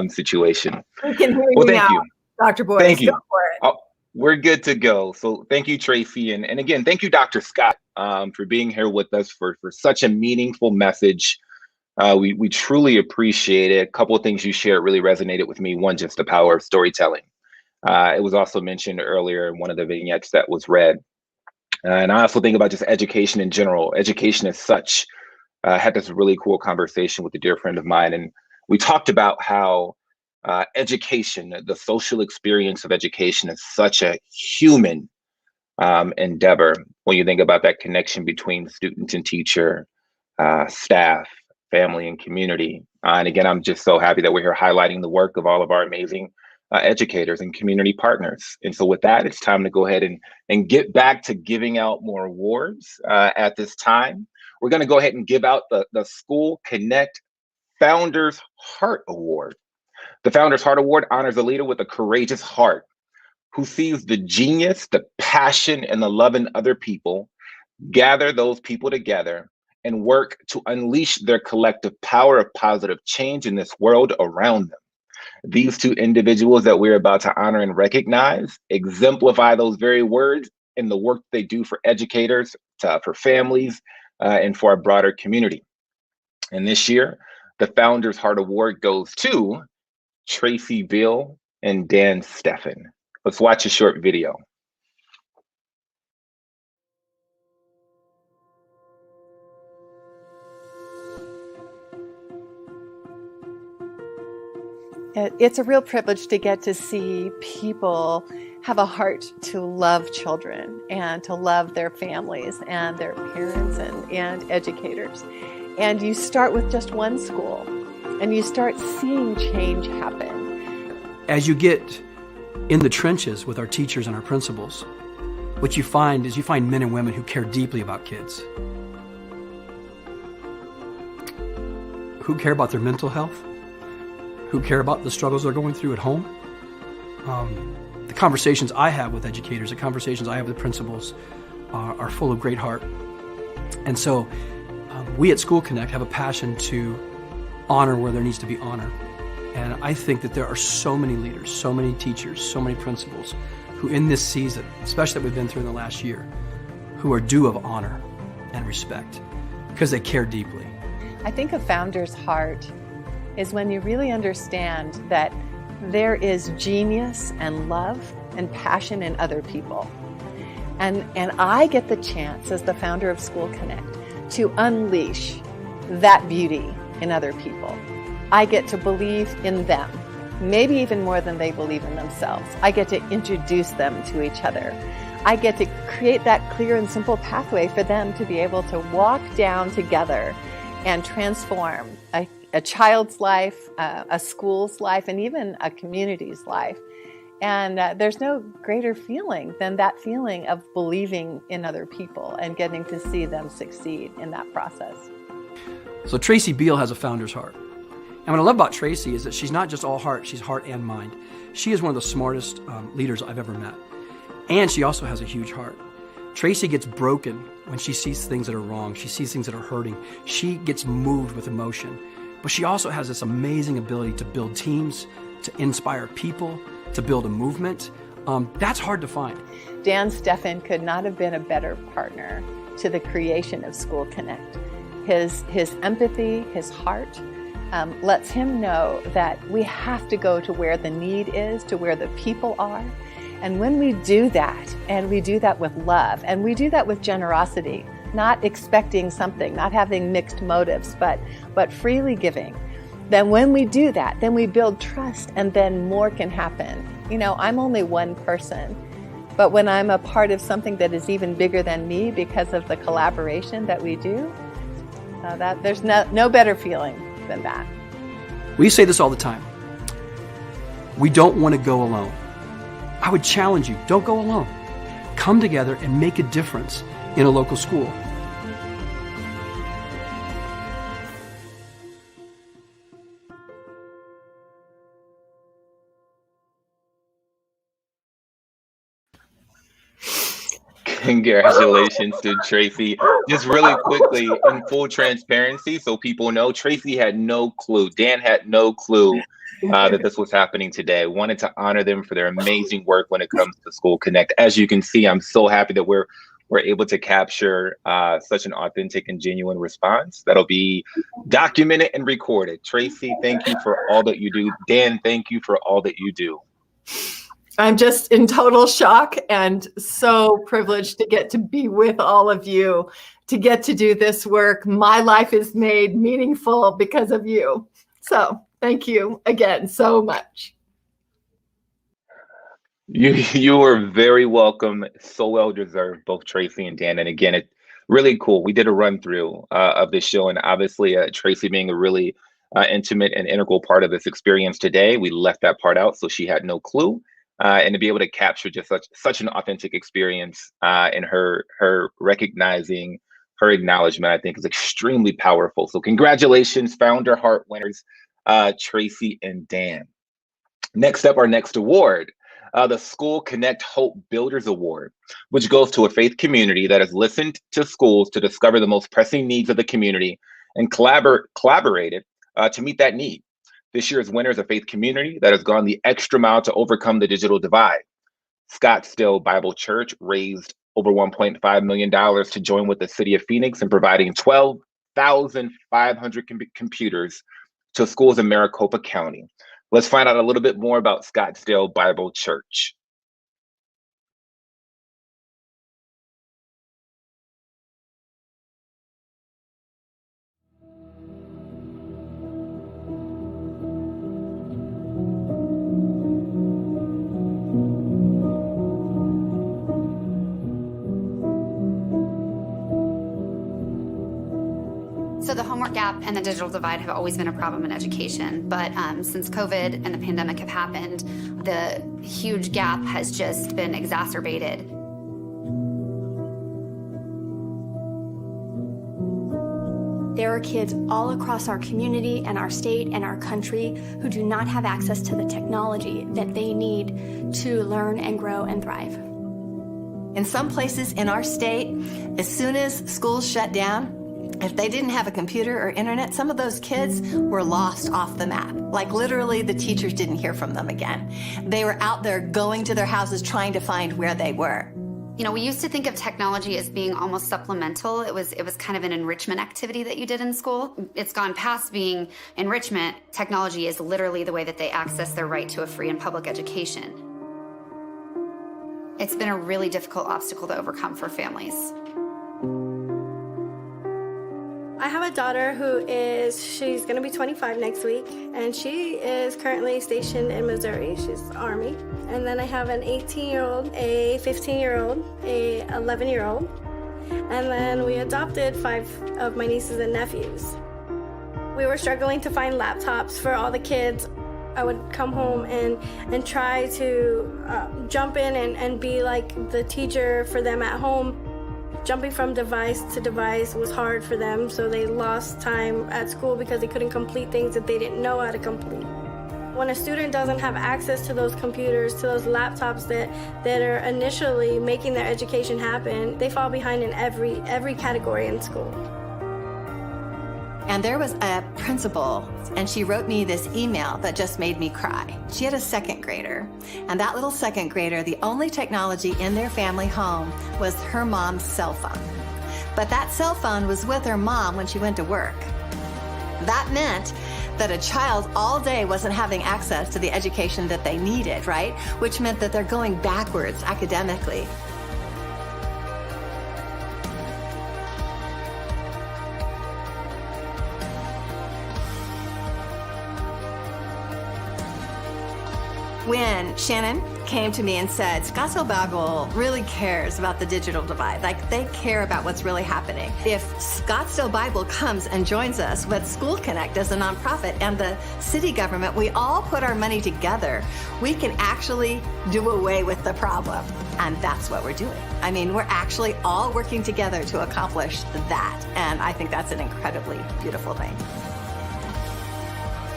situation. We can hear you now, Dr. Boyce. Thank you. Go for it. We're good to go. So thank you, Tracy. And again, thank you, Dr. Scott, for being here with us for such a meaningful message. We truly appreciate it. A couple of things you shared really resonated with me. One, just the power of storytelling. It was also mentioned earlier in one of the vignettes that was read. And I also think about just education in general. Education as such. Had this really cool conversation with a dear friend of mine. And we talked about how education, the social experience of education, is such a human endeavor. When you think about that connection between student and teacher, staff, family, and community. And again, I'm just so happy that we're here highlighting the work of all of our amazing educators and community partners. And so with that, it's time to go ahead and get back to giving out more awards at this time. We're going to go ahead and give out the School Connect Founders Heart Award. The Founders Heart Award honors a leader with a courageous heart who sees the genius, the passion, and the love in other people, gather those people together, and work to unleash their collective power of positive change in this world around them. These two individuals that we're about to honor and recognize exemplify those very words in the work they do for educators, for families, and for our broader community. And this year, the Founders Heart Award goes to Tracy Bill and Dan Steffen. Let's watch a short video. It's a real privilege to get to see people have a heart to love children and to love their families and their parents and educators. And you start with just one school, and you start seeing change happen. As you get in the trenches with our teachers and our principals, what you find is you find men and women who care deeply about kids, who care about their mental health, who care about the struggles they're going through at home. The conversations I have with educators, the conversations I have with principals are full of great heart. And so we at School Connect have a passion to honor where there needs to be honor. And I think that there are so many leaders, so many teachers, so many principals who in this season, especially that we've been through in the last year, who are due of honor and respect because they care deeply. I think a founder's heart is when you really understand that there is genius and love and passion in other people. And I get the chance as the founder of School Connect to unleash that beauty in other people. I get to believe in them, maybe even more than they believe in themselves. I get to introduce them to each other. I get to create that clear and simple pathway for them to be able to walk down together and transform a child's life, a school's life, and even a community's life. And there's no greater feeling than that feeling of believing in other people and getting to see them succeed in that process. So Tracy Beal has a founder's heart. And what I love about Tracy is that she's not just all heart, she's heart and mind. She is one of the smartest leaders I've ever met. And she also has a huge heart. Tracy gets broken when she sees things that are wrong. She sees things that are hurting. She gets moved with emotion. But she also has this amazing ability to build teams, to inspire people, to build a movement. That's hard to find. Dan Steffen could not have been a better partner to the creation of School Connect. His empathy, his heart, lets him know that we have to go to where the need is, to where the people are. And when we do that, and we do that with love, and we do that with generosity, not expecting something, not having mixed motives, but freely giving, then when we do that, then we build trust, and then more can happen. You know, I'm only one person, but when I'm a part of something that is even bigger than me because of the collaboration that we do, there's no better feeling than that. We say this all the time. We don't want to go alone. I would challenge you, don't go alone. Come together and make a difference in a local school. Congratulations to Tracy. Just really quickly, in full transparency, so people know, Tracy had no clue. Dan had no clue that this was happening today. Wanted to honor them for their amazing work when it comes to School Connect. As you can see, I'm so happy that we're able to capture such an authentic and genuine response that'll be documented and recorded. Tracy, thank you for all that you do. Dan, thank you for all that you do. I'm just in total shock and so privileged to get to be with all of you, to get to do this work. My life is made meaningful because of you. So thank you again so much. You are very welcome. So well deserved, both Tracy and Dan. And again, it's really cool. We did a run through of this show, and obviously Tracy being a really intimate and integral part of this experience today, we left that part out, so she had no clue. And to be able to capture just such an authentic experience and her recognizing her acknowledgement, I think is extremely powerful. So congratulations, Founder Heart winners, Tracy and Dan. Next up, our next award, the School Connect Hope Builders Award, which goes to a faith community that has listened to schools to discover the most pressing needs of the community and collaborated to meet that need. This year's winner is a faith community that has gone the extra mile to overcome the digital divide. Scottsdale Bible Church raised over $1.5 million to join with the city of Phoenix in providing 12,500 computers to schools in Maricopa County. Let's find out a little bit more about Scottsdale Bible Church. So the homework gap and the digital divide have always been a problem in education, but since COVID and the pandemic have happened, the huge gap has just been exacerbated. There are kids all across our community and our state and our country who do not have access to the technology that they need to learn and grow and thrive. In some places in our state, as soon as schools shut down, if they didn't have a computer or internet, some of those kids were lost off the map. Like literally the teachers didn't hear from them again. They were out there going to their houses trying to find where they were. You know, we used to think of technology as being almost supplemental. It was kind of an enrichment activity that you did in school. It's gone past being enrichment. Technology is literally the way that they access their right to a free and public education. It's been a really difficult obstacle to overcome for families. I have a daughter she's going to be 25 next week, and she is currently stationed in Missouri. She's Army. And then I have an 18-year-old, a 15-year-old, a 11-year-old, and then we adopted 5 of my nieces and nephews. We were struggling to find laptops for all the kids. I would come home and try to jump in and be like the teacher for them at home. Jumping from device to device was hard for them, so they lost time at school because they couldn't complete things that they didn't know how to complete. When a student doesn't have access to those computers, to those laptops that are initially making their education happen, they fall behind in every category in school. And there was a principal, and she wrote me this email that just made me cry. She had a second grader, and that little second grader, the only technology in their family home was her mom's cell phone. But that cell phone was with her mom when she went to work. That meant that a child all day wasn't having access to the education that they needed, right? Which meant that they're going backwards academically. When Shannon came to me and said, Scottsdale Bible really cares about the digital divide, like they care about what's really happening. If Scottsdale Bible comes and joins us with School Connect as a nonprofit and the city government, we all put our money together, we can actually do away with the problem. And that's what we're doing. I mean, we're actually all working together to accomplish that. And I think that's an incredibly beautiful thing.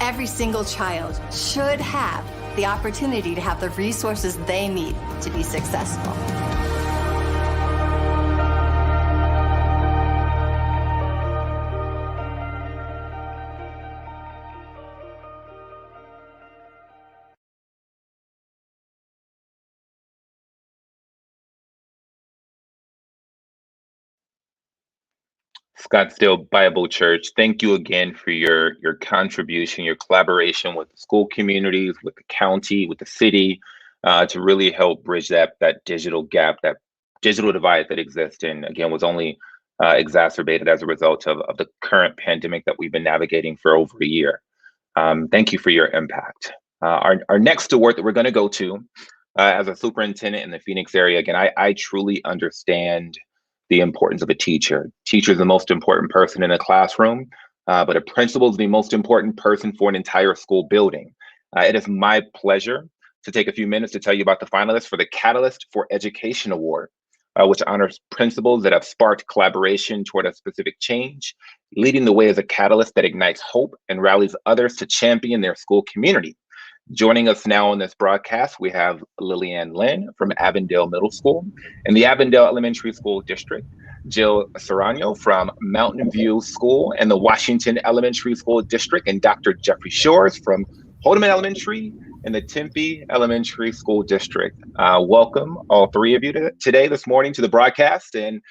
Every single child should have the opportunity to have the resources they need to be successful. Scottsdale Bible Church, thank you again for your contribution, your collaboration with the school communities, with the county, with the city, to really help bridge that digital gap, that digital divide that exists, and again was only exacerbated as a result of the current pandemic that we've been navigating for over a year. Thank you for your impact. Our next award that we're going to go to, as a superintendent in the Phoenix area, again, I truly understand the importance of a teacher. Teacher is the most important person in a classroom, but a principal is the most important person for an entire school building. It is my pleasure to take a few minutes to tell you about the finalists for the Catalyst for Education Award, which honors principals that have sparked collaboration toward a specific change, leading the way as a catalyst that ignites hope and rallies others to champion their school community. Joining us now on this broadcast, we have Lillian Lynn from Avondale Middle School and the Avondale Elementary School District, Jill Serrano from Mountain View School and the Washington Elementary School District, and Dr. Jeffrey Shores from Holdeman Elementary and the Tempe Elementary School District. Welcome, all three of you this morning to the broadcast. And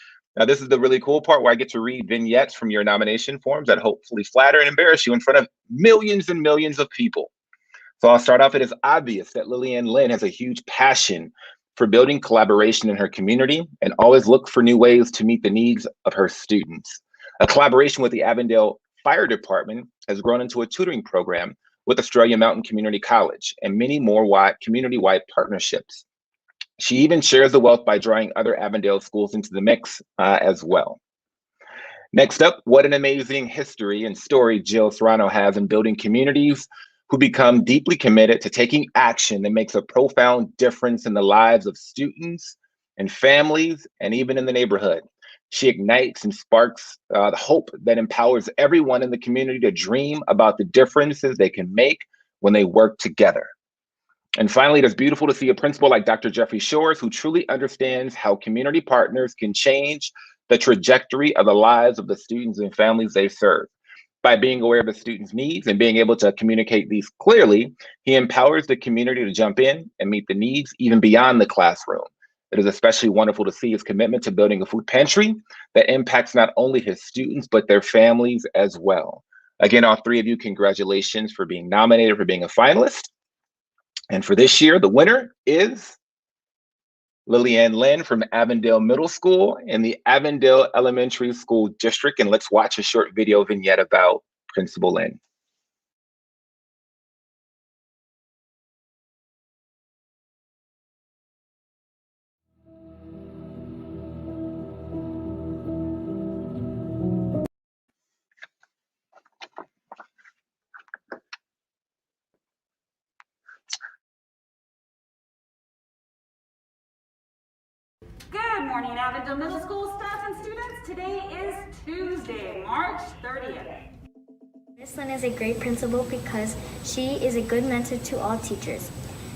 this is the really cool part where I get to read vignettes from your nomination forms that hopefully flatter and embarrass you in front of millions and millions of people. So I'll start off. It is obvious that Lillian Lynn has a huge passion for building collaboration in her community and always look for new ways to meet the needs of her students. A collaboration with the Avondale Fire Department has grown into a tutoring program with Australia Mountain Community College and many more community-wide partnerships. She even shares the wealth by drawing other Avondale schools into the mix as well. Next up, what an amazing history and story Jill Serrano has in building communities who become deeply committed to taking action that makes a profound difference in the lives of students and families and even in the neighborhood. She ignites and sparks the hope that empowers everyone in the community to dream about the differences they can make when they work together. And finally, it is beautiful to see a principal like Dr. Jeffrey Shores, who truly understands how community partners can change the trajectory of the lives of the students and families they serve. By being aware of the students' needs and being able to communicate these clearly, he empowers the community to jump in and meet the needs even beyond the classroom. It is especially wonderful to see his commitment to building a food pantry that impacts not only his students, but their families as well. Again, all three of you, congratulations for being nominated, for being a finalist. And for this year, the winner is Lillian Lynn from Avondale Middle School in the Avondale Elementary School District. And let's watch a short video vignette about Principal Lynn. Good morning, Avondale Middle School staff and students. Today is Tuesday, March 30th. Miss Lynn is a great principal because she is a good mentor to all teachers.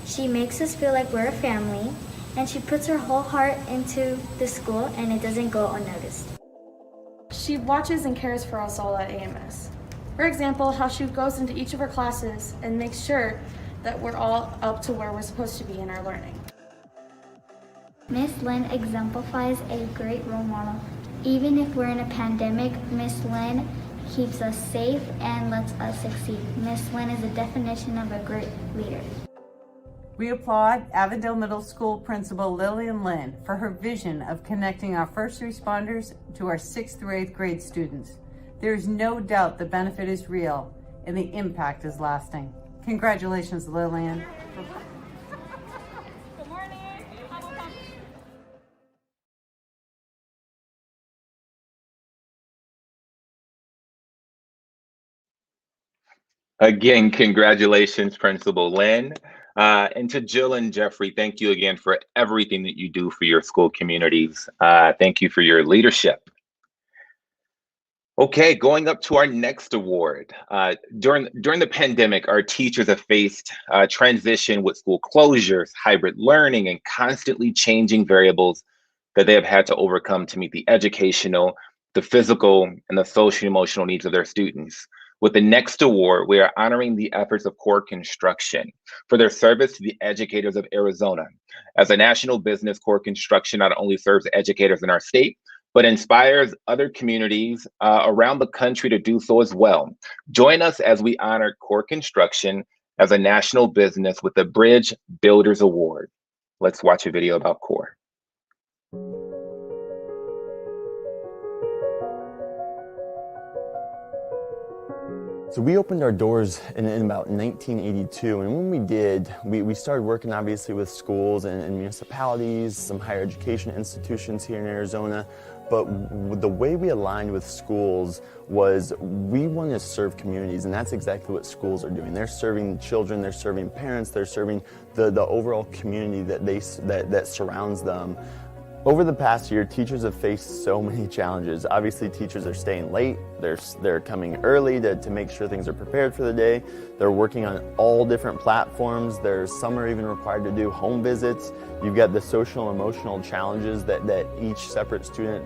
She makes us feel like we're a family, and she puts her whole heart into the school, and it doesn't go unnoticed. She watches and cares for us all at AMS. For example, how she goes into each of her classes and makes sure that we're all up to where we're supposed to be in our learning. Miss Lynn exemplifies a great role model. Even if we're in a pandemic, Miss Lynn keeps us safe and lets us succeed. Miss Lynn is the definition of a great leader. We applaud Avondale Middle School Principal Lillian Lynn for her vision of connecting our first responders to our 6th through 8th grade students. There is no doubt the benefit is real and the impact is lasting. Congratulations, Lillian. Again, congratulations, Principal Lynn. And to Jill and Jeffrey, thank you again for everything that you do for your school communities. Thank you for your leadership. Okay, going up to our next award. During the pandemic, our teachers have faced transition with school closures, hybrid learning, and constantly changing variables that they have had to overcome to meet the educational, the physical, and the social and emotional needs of their students. With the next award, we are honoring the efforts of Core Construction for their service to the educators of Arizona. As a national business, Core Construction not only serves educators in our state, but inspires other communities around the country to do so as well. Join us as we honor Core Construction as a national business with the Bridge Builders Award. Let's watch a video about Core. So we opened our doors in about 1982, and when we did, we started working obviously with schools and municipalities, some higher education institutions here in Arizona, but the way we aligned with schools was we want to serve communities, and that's exactly what schools are doing. They're serving children, they're serving parents, they're serving the overall community that surrounds them. Over the past year, teachers have faced so many challenges. Obviously, teachers are staying late. They're coming early to make sure things are prepared for the day. They're working on all different platforms. Some are even required to do home visits. You've got the social and emotional challenges that each separate student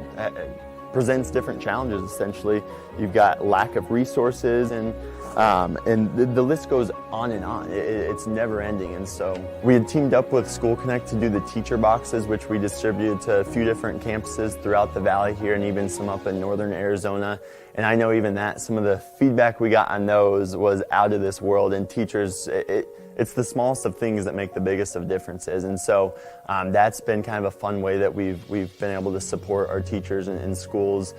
presents different challenges, essentially. You've got lack of resources and the list goes on and on. It's never ending. And so we had teamed up with School Connect to do the teacher boxes, which we distributed to a few different campuses throughout the valley here and even some up in northern Arizona. And I know even that some of the feedback we got on those was out of this world, and teachers, it's the smallest of things that make the biggest of differences. And so that's been kind of a fun way that we've been able to support our teachers in schools.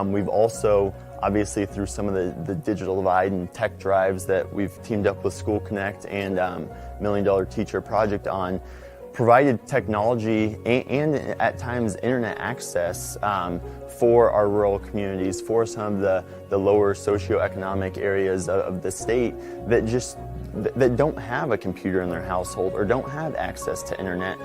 We've also, obviously through some of the digital divide and tech drives that we've teamed up with School Connect and $1 Million Teacher Project on, provided technology and at times internet access for our rural communities, for some of the lower socioeconomic areas of the state that don't have a computer in their household or don't have access to internet.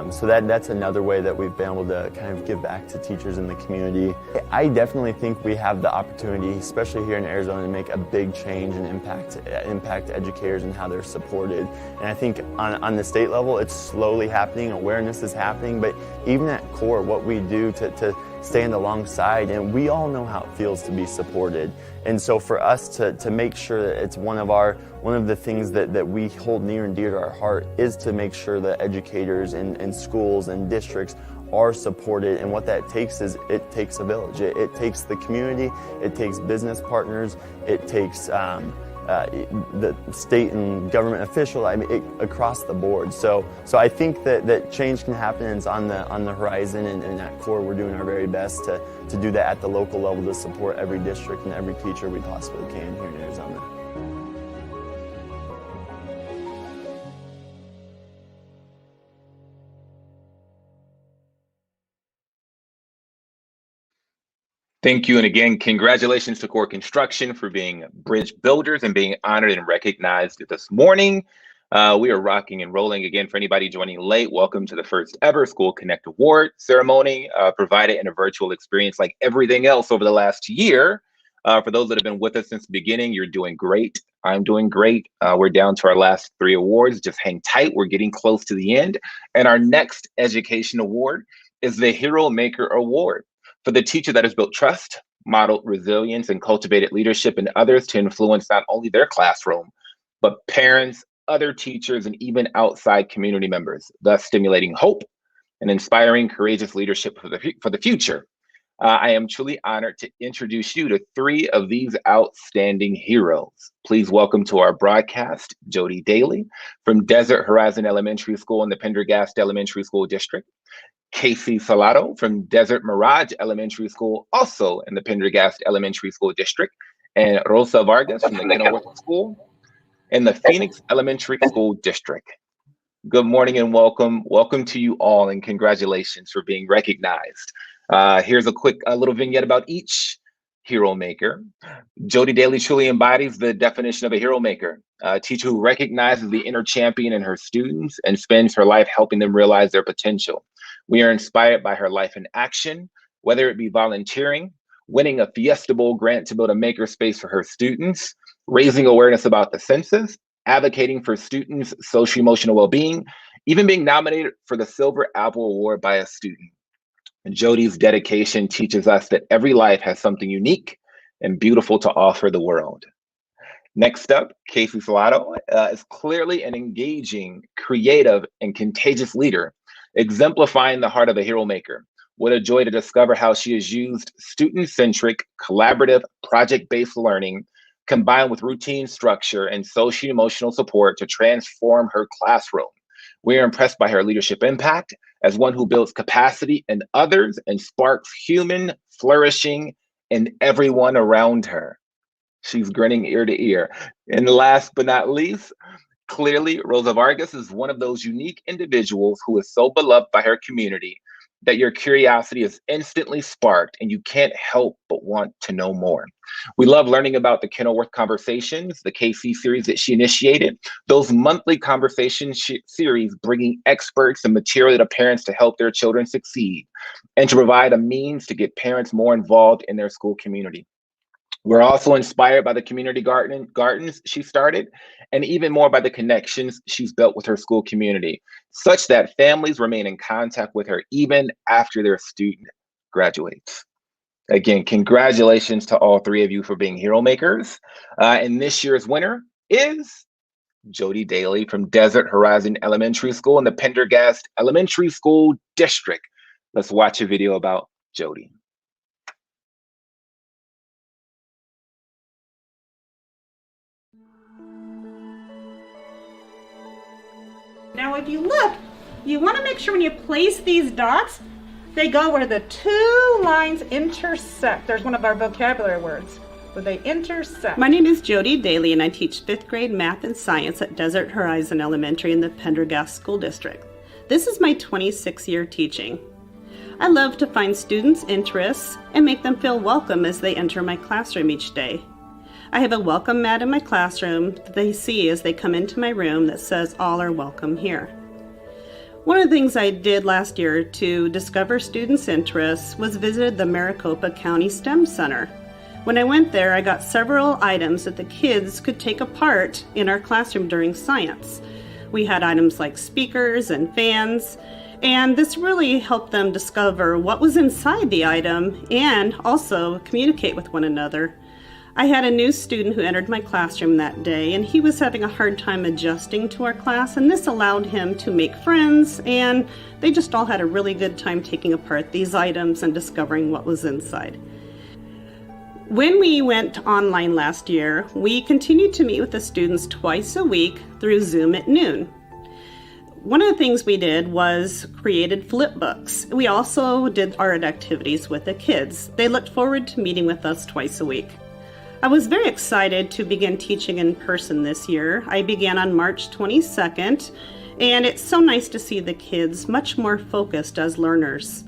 So that's another way that we've been able to kind of give back to teachers in the community. I definitely think we have the opportunity, especially here in Arizona, to make a big change and impact educators and how they're supported. And I think on the state level, it's slowly happening, awareness is happening, but even at core, what we do to stand alongside, and we all know how it feels to be supported. And so for us to make sure that it's one of the things that we hold near and dear to our heart is to make sure that educators and schools and districts are supported. And what that takes is it takes a village. It takes the community, it takes business partners, it takes the state and government official, across the board. So I think that change can happen and it's on the horizon, and at core we're doing our very best to do that at the local level to support every district and every teacher we possibly can here in Arizona. Thank you, and again, congratulations to Core Construction for being bridge builders and being honored and recognized this morning. We are rocking and rolling. Again, for anybody joining late, welcome to the first ever School Connect Award ceremony, provided in a virtual experience like everything else over the last year. For those that have been with us since the beginning, you're doing great. I'm doing great. We're down to our last 3 awards. Just hang tight. We're getting close to the end. And our next education award is the Hero Maker Award, for the teacher that has built trust, modeled resilience, and cultivated leadership in others to influence not only their classroom, but parents, other teachers, and even outside community members, thus stimulating hope and inspiring courageous leadership for the future. I am truly honored to introduce you to 3 of these outstanding heroes. Please welcome to our broadcast, Jody Daly from Desert Horizon Elementary School in the Pendergast Elementary School District, Casey Salado from Desert Mirage Elementary School, also in the Pendergast Elementary School District, and Rosa Vargas from the Kenilworth School in the Phoenix Elementary School District. Good morning and welcome. Welcome to you all, and congratulations for being recognized. Here's a little vignette about each hero maker. Jody Daly truly embodies the definition of a hero maker, a teacher who recognizes the inner champion in her students and spends her life helping them realize their potential. We are inspired by her life in action, whether it be volunteering, winning a Fiesta Bowl grant to build a makerspace for her students, raising awareness about the census, advocating for students' socio-emotional well-being, even being nominated for the Silver Apple Award by a student. And Jody's dedication teaches us that every life has something unique and beautiful to offer the world. Next up, Casey Salado is clearly an engaging, creative, and contagious leader, exemplifying the heart of a hero maker. What a joy to discover how she has used student-centric, collaborative, project-based learning combined with routine structure and socio-emotional support to transform her classroom. We are impressed by her leadership impact as one who builds capacity in others and sparks human flourishing in everyone around her. She's grinning ear to ear. And last but not least, clearly, Rosa Vargas is one of those unique individuals who is so beloved by her community that your curiosity is instantly sparked and you can't help but want to know more. We love learning about the Kenilworth Conversations, the KC series that she initiated, those monthly conversation series bringing experts and material to parents to help their children succeed and to provide a means to get parents more involved in their school community. We're also inspired by the community gardens she started, and even more by the connections she's built with her school community, such that families remain in contact with her even after their student graduates. Again, congratulations to all 3 of you for being hero makers. And this year's winner is Jody Daly from Desert Horizon Elementary School in the Pendergast Elementary School District. Let's watch a video about Jody. Now, if you look, you want to make sure when you place these dots, they go where the 2 lines intersect. There's one of our vocabulary words, where they intersect. My name is Jody Daly, and I teach 5th grade math and science at Desert Horizon Elementary in the Pendergast School District. This is my 26th year teaching. I love to find students' interests and make them feel welcome as they enter my classroom each day. I have a welcome mat in my classroom that they see as they come into my room that says all are welcome here. One of the things I did last year to discover students' interests was visited the Maricopa County STEM Center. When I went there, I got several items that the kids could take apart in our classroom during science. We had items like speakers and fans, and this really helped them discover what was inside the item and also communicate with one another. I had a new student who entered my classroom that day, and he was having a hard time adjusting to our class, and this allowed him to make friends, and they just all had a really good time taking apart these items and discovering what was inside. When we went online last year, we continued to meet with the students twice a week through Zoom at noon. One of the things we did was created flip books. We also did art activities with the kids. They looked forward to meeting with us twice a week. I was very excited to begin teaching in person this year. I began on March 22nd, and it's so nice to see the kids much more focused as learners.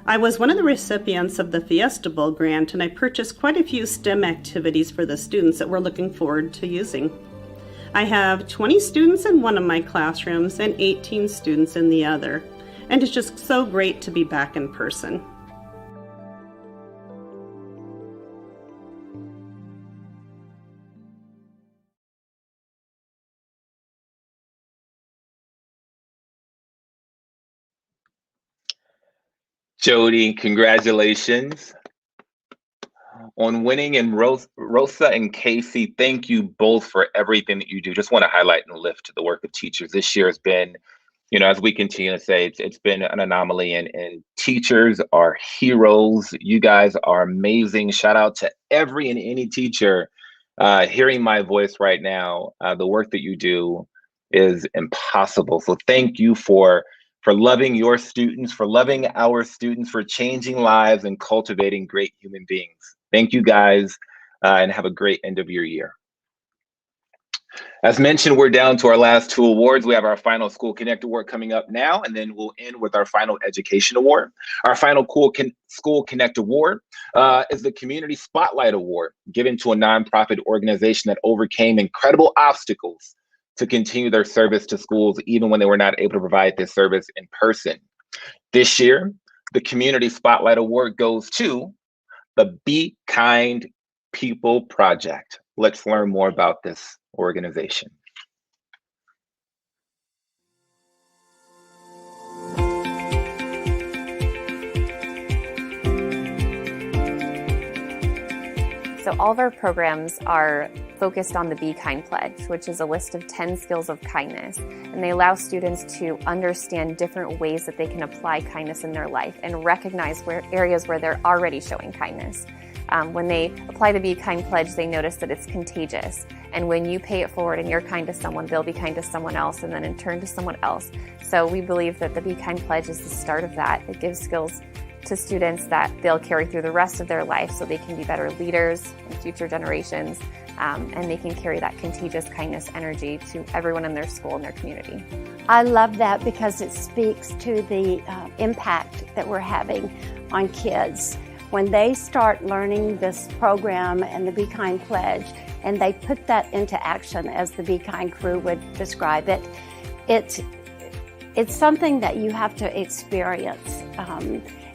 I was one of the recipients of the Fiesta Bowl grant, and I purchased quite a few STEM activities for the students that we're looking forward to using. I have 20 students in one of my classrooms and 18 students in the other, and it's just so great to be back in person. Jody, congratulations on winning. And Rosa and Casey, thank you both for everything that you do. Just want to highlight and lift the work of teachers. This year has been, as we continue to say, it's been an anomaly, and teachers are heroes. You guys are amazing. Shout out to every and any teacher hearing my voice right now. The work that you do is impossible. So thank you for loving your students, for loving our students, for changing lives and cultivating great human beings. Thank you guys, and have a great end of your year. As mentioned, we're down to our last two awards. We have our final School Connect Award coming up now, and then we'll end with our final Education Award. Our final School Connect Award is the Community Spotlight Award, given to a nonprofit organization that overcame incredible obstacles to continue their service to schools, even when they were not able to provide this service in person. This year, the Community Spotlight Award goes to the Be Kind People Project. Let's learn more about this organization. So all of our programs are focused on the Be Kind Pledge, which is a list of 10 skills of kindness. And they allow students to understand different ways that they can apply kindness in their life and recognize areas where they're already showing kindness. When they apply the Be Kind Pledge, they notice that it's contagious. And when you pay it forward and you're kind to someone, they'll be kind to someone else, and then in turn to someone else. So we believe that the Be Kind Pledge is the start of that. It gives skills to students that they'll carry through the rest of their life so they can be better leaders in future generations, and they can carry that contagious kindness energy to everyone in their school and their community. I love that because it speaks to the impact that we're having on kids. When they start learning this program and the Be Kind Pledge, and they put that into action, as the Be Kind crew would describe it, it's something that you have to experience.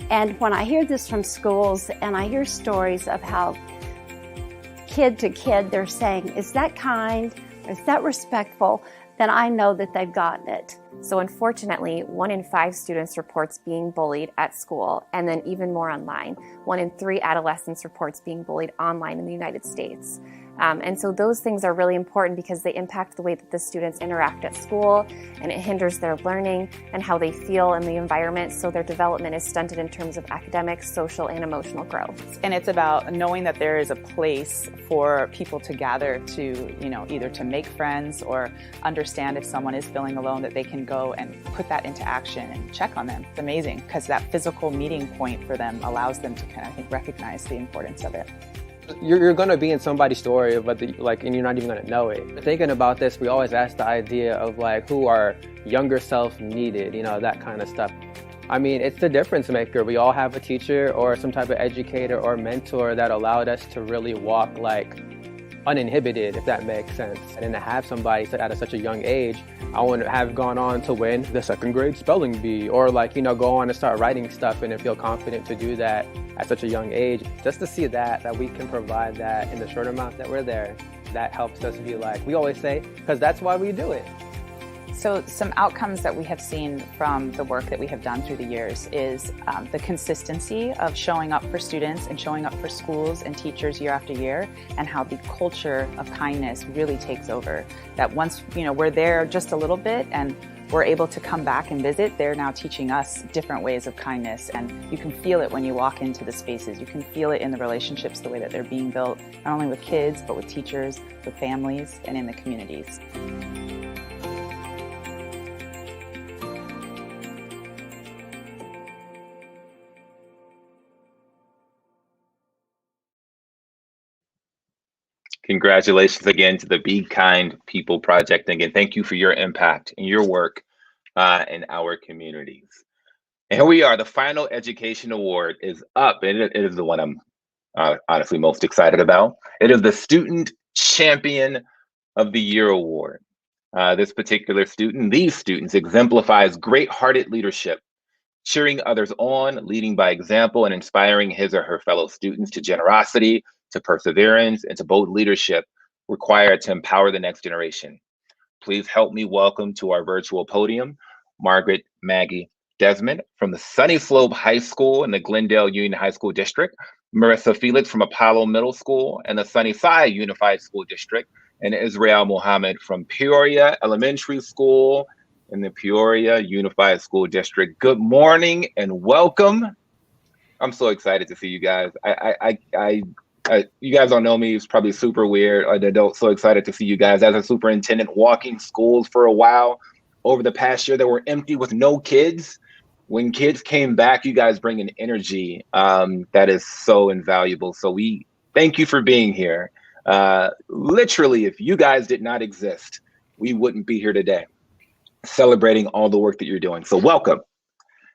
And when I hear this from schools and I hear stories of how kid to kid they're saying, is that kind? Is that respectful? Then I know that they've gotten it. So unfortunately, 1 in 5 students reports being bullied at school, and then even more online. 1 in 3 adolescents reports being bullied online in the United States. And so those things are really important because they impact the way that the students interact at school, and it hinders their learning and how they feel in the environment, so their development is stunted in terms of academic, social, and emotional growth. And it's about knowing that there is a place for people to gather to, either to make friends or understand if someone is feeling alone, that they can go and put that into action and check on them. It's amazing because that physical meeting point for them allows them to kind of, recognize the importance of it. You're going to be in somebody's story, but and you're not even going to know it. Thinking about this, we always ask the idea of like who our younger self needed, that kind of stuff. I mean, it's the difference maker. We all have a teacher or some type of educator or mentor that allowed us to really walk like uninhibited, if that makes sense. And to have somebody at such a young age, I want to have gone on to win the 2nd grade spelling bee, or go on and start writing stuff and feel confident to do that at such a young age. Just to see that we can provide that in the short amount that we're there, that helps us be like, we always say, because that's why we do it. So some outcomes that we have seen from the work that we have done through the years is the consistency of showing up for students and showing up for schools and teachers year after year, and how the culture of kindness really takes over. That once we're there just a little bit and we're able to come back and visit, they're now teaching us different ways of kindness, and you can feel it when you walk into the spaces. You can feel it in the relationships, the way that they're being built, not only with kids, but with teachers, with families, and in the communities. Congratulations again to the Be Kind People Project. And again, thank you for your impact and your work in our communities. And here we are, the final education award is up, and it is the one I'm honestly most excited about. It is the Student Champion of the Year Award. These students exemplifies great-hearted leadership, cheering others on, leading by example, and inspiring his or her fellow students to generosity, to perseverance, and to bold leadership required to empower the next generation. Please help me welcome to our virtual podium, Margaret Maggie Desmond from the Sunny Slope High School in the Glendale Union High School District, Marissa Felix from Apollo Middle School and the Sunnyside Unified School District, and Israel Muhammad from Peoria Elementary School in the Peoria Unified School District. Good morning and welcome. I'm so excited to see you guys. You guys don't know me. It's probably super weird. So excited to see you guys. As a superintendent, walking schools for a while over the past year that were empty with no kids. When kids came back, you guys bring an energy that is so invaluable. So we thank you for being here. Literally, if you guys did not exist, we wouldn't be here today, celebrating all the work that you're doing. So welcome.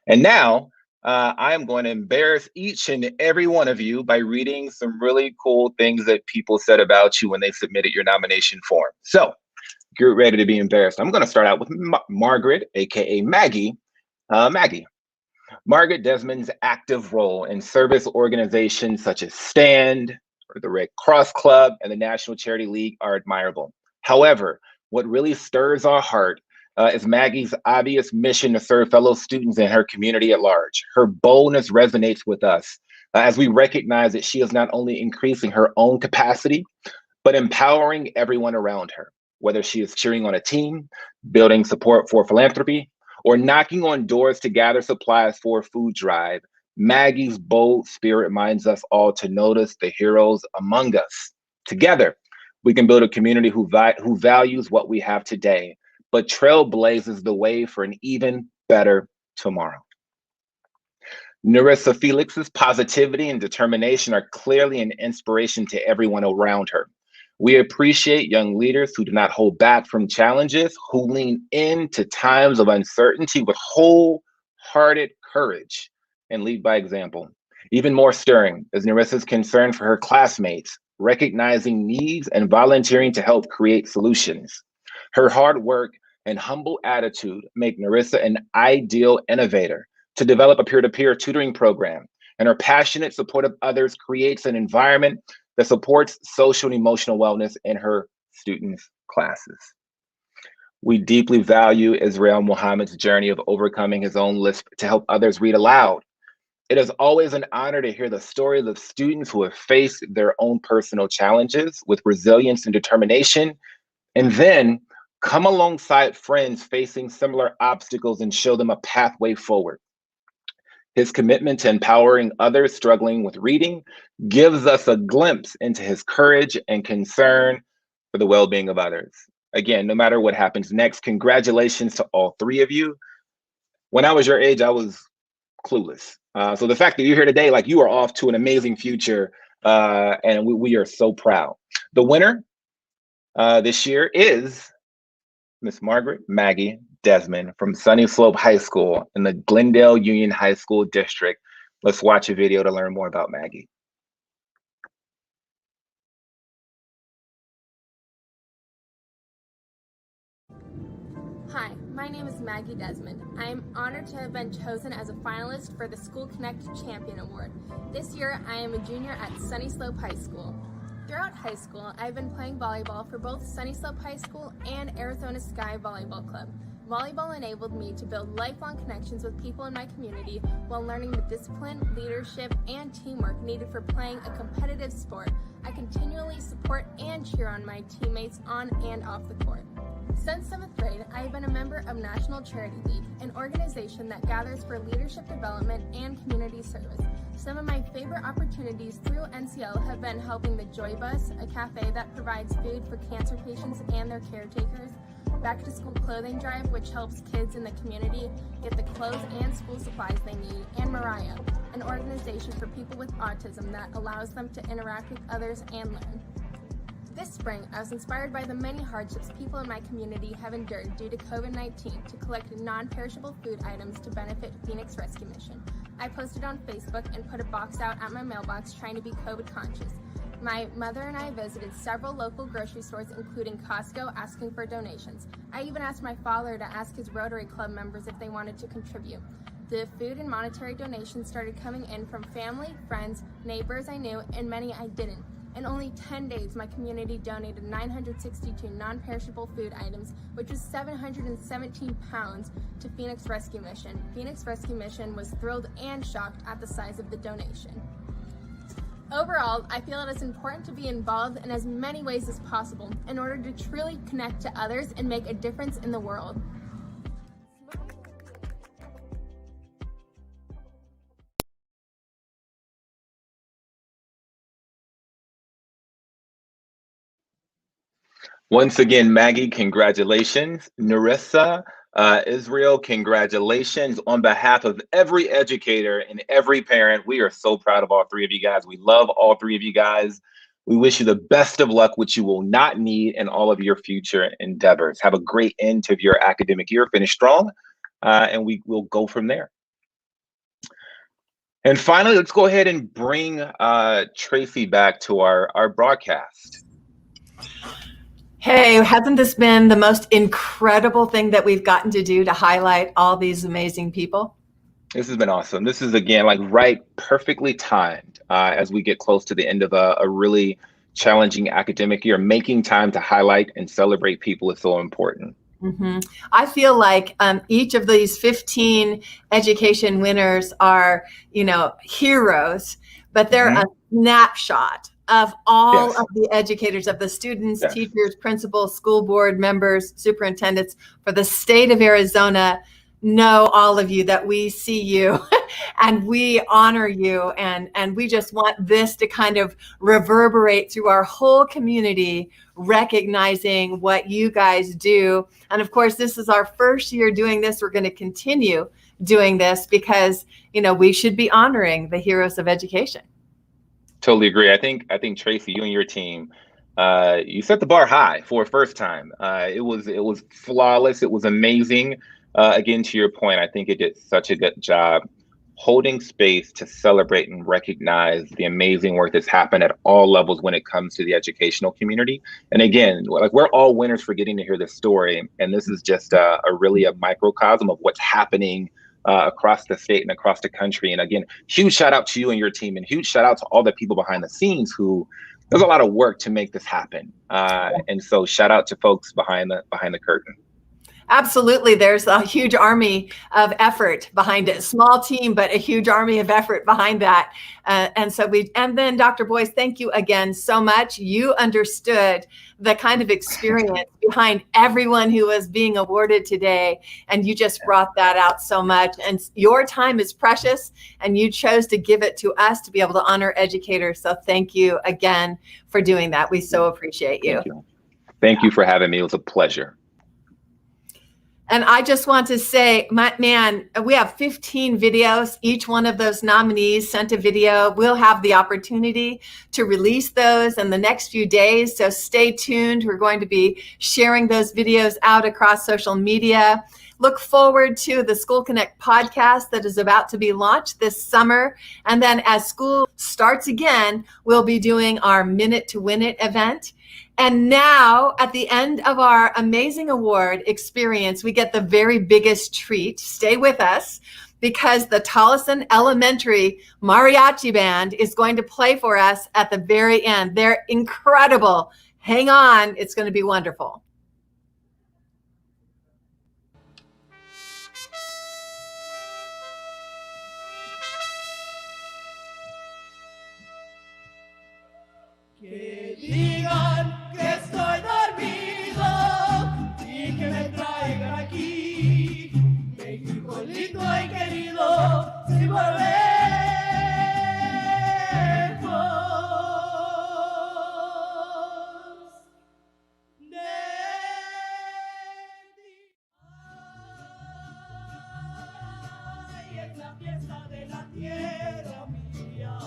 And now, I am going to embarrass each and every one of you by reading some really cool things that people said about you when they submitted your nomination form. So get ready to be embarrassed. I'm going to start out with Margaret, aka Maggie. Margaret Desmond's active role in service organizations such as STAND, or the Red Cross Club, and the National Charity League are admirable. However, what really stirs our heart is Maggie's obvious mission to serve fellow students and her community at large. Her boldness resonates with us as we recognize that she is not only increasing her own capacity, but empowering everyone around her, whether she is cheering on a team, building support for philanthropy, or knocking on doors to gather supplies for a food drive. Maggie's bold spirit reminds us all to notice the heroes among us. Together, we can build a community who values what we have today, but trailblazes the way for an even better tomorrow. Narissa Felix's positivity and determination are clearly an inspiration to everyone around her. We appreciate young leaders who do not hold back from challenges, who lean into times of uncertainty with wholehearted courage and lead by example. Even more stirring is Narissa's concern for her classmates, recognizing needs and volunteering to help create solutions. Her hard work and humble attitude make Narissa an ideal innovator to develop a peer-to-peer tutoring program, and her passionate support of others creates an environment that supports social and emotional wellness in her students' classes. We deeply value Israel Muhammad's journey of overcoming his own lisp to help others read aloud. It is always an honor to hear the stories of students who have faced their own personal challenges with resilience and determination, and then come alongside friends facing similar obstacles and show them a pathway forward. His commitment to empowering others struggling with reading gives us a glimpse into his courage and concern for the well-being of others. Again, no matter what happens next, congratulations to all three of you. When I was your age, I was clueless. So the fact that you're here today, like, you are off to an amazing future. and we are so proud. The winner this year is Miss Margaret Maggie Desmond from Sunny Slope High School in the Glendale Union High School District. Let's watch a video to learn more about Maggie. Hi, my name is Maggie Desmond. I am honored to have been chosen as a finalist for the School Connect Champion Award. This year, I am a junior at Sunny Slope High School. Throughout high school, I've been playing volleyball for both Sunny Slope High School and Arizona Sky Volleyball Club. Volleyball enabled me to build lifelong connections with people in my community while learning the discipline, leadership, and teamwork needed for playing a competitive sport. I continually support and cheer on my teammates on and off the court. Since 7th grade, I have been a member of National Charity League, an organization that gathers for leadership development and community service. Some of my favorite opportunities through NCL have been helping the Joy Bus, a cafe that provides food for cancer patients and their caretakers, Back to School Clothing Drive, which helps kids in the community get the clothes and school supplies they need, and Mariah, an organization for people with autism that allows them to interact with others and learn. This spring, I was inspired by the many hardships people in my community have endured due to COVID-19 to collect non-perishable food items to benefit Phoenix Rescue Mission. I posted on Facebook and put a box out at my mailbox trying to be COVID conscious. My mother and I visited several local grocery stores, including Costco, asking for donations. I even asked my father to ask his Rotary Club members if they wanted to contribute. The food and monetary donations started coming in from family, friends, neighbors I knew, and many I didn't. In only 10 days, my community donated 962 non-perishable food items, which was 717 pounds, to Phoenix Rescue Mission. Phoenix Rescue Mission was thrilled and shocked at the size of the donation. Overall, I feel it is important to be involved in as many ways as possible in order to truly connect to others and make a difference in the world. Once again, Maggie, congratulations. Narissa, Israel, congratulations. On behalf of every educator and every parent, we are so proud of all three of you guys. We love all three of you guys. We wish you the best of luck, which you will not need in all of your future endeavors. Have a great end to your academic year. Finish strong, and we will go from there. And finally, let's go ahead and bring Tracy back to our broadcast. Hey, hasn't this been the most incredible thing that we've gotten to do to highlight all these amazing people? This has been awesome. This is, again, like perfectly timed as we get close to the end of a really challenging academic year. Making time to highlight and celebrate people is so important. Mm-hmm. I feel like each of these 15 education winners are, heroes, but they're a snapshot of all of the educators, of the students, teachers, principals, school board members, superintendents for the state of Arizona. Know all of you that we see you and we honor you, and we just want this to kind of reverberate through our whole community, recognizing what you guys do. And of course, this is our first year doing this. We're going to continue doing this because, we should be honoring the heroes of education. Totally agree. I think Tracy, you and your team, you set the bar high for a first time. It was flawless. It was amazing. Again, to your point, I think it did such a good job holding space to celebrate and recognize the amazing work that's happened at all levels when it comes to the educational community. And again, we're all winners for getting to hear this story. And this is just really a microcosm of what's happening across the state and across the country. And again, huge shout out to you and your team, and huge shout out to all the people behind the scenes who there's a lot of work to make this happen. And so shout out to folks behind the curtain. Absolutely. There's a huge army of effort behind it. Small team, but a huge army of effort behind that. And then Dr. Boyce, thank you again so much. You understood the kind of experience behind everyone who was being awarded today. And you just brought that out so much. And your time is precious, and you chose to give it to us to be able to honor educators. So thank you again for doing that. We so appreciate you. Thank you for having me. It was a pleasure. And I just want to say, man, we have 15 videos. Each one of those nominees sent a video. We'll have the opportunity to release those in the next few days. So stay tuned. We're going to be sharing those videos out across social media. Look forward to the School Connect podcast that is about to be launched this summer. And then as school starts again, we'll be doing our Minute to Win It event. And now, at the end of our amazing award experience, we get the very biggest treat. Stay with us, because the Tolleson Elementary Mariachi Band is going to play for us at the very end. They're incredible. Hang on. It's going to be wonderful. Que digan que estoy dormido y que me traigan aquí, México lindo y querido, si volvemos ay, es la fiesta de la tierra mía.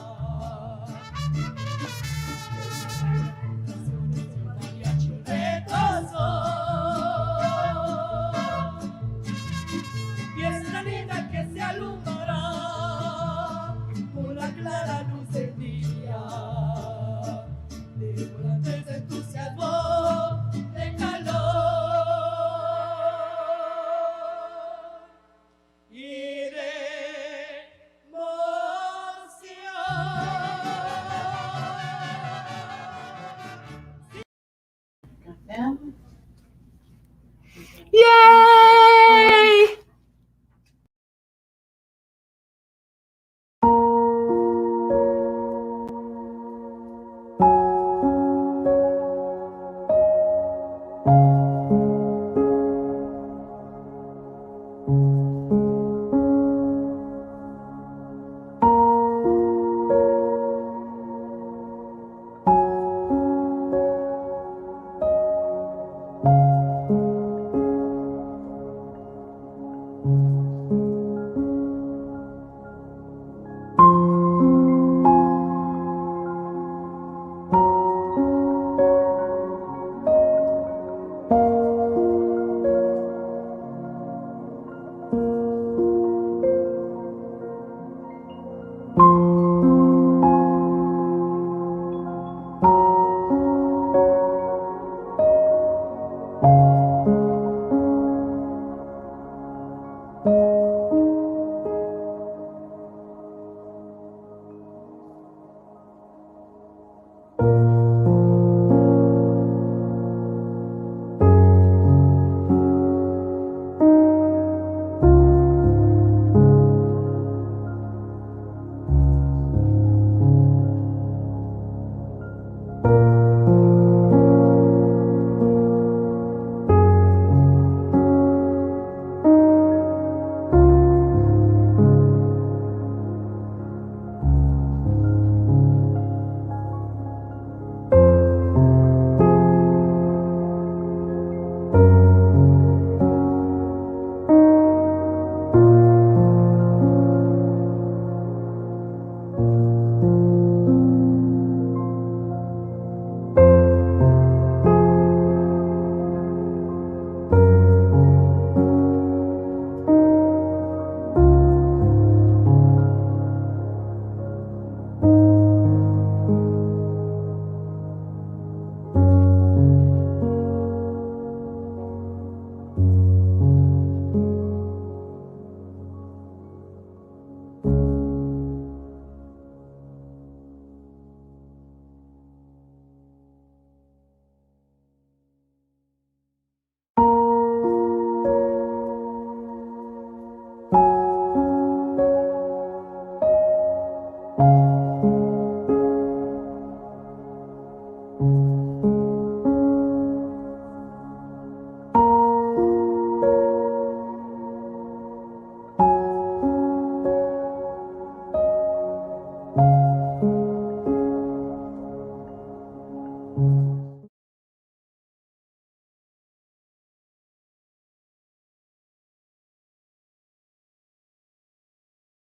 Fiesta linda que se alumbrará con la clara luz del día, de volantes de entusiasmo, de calor y de emoción. Yay!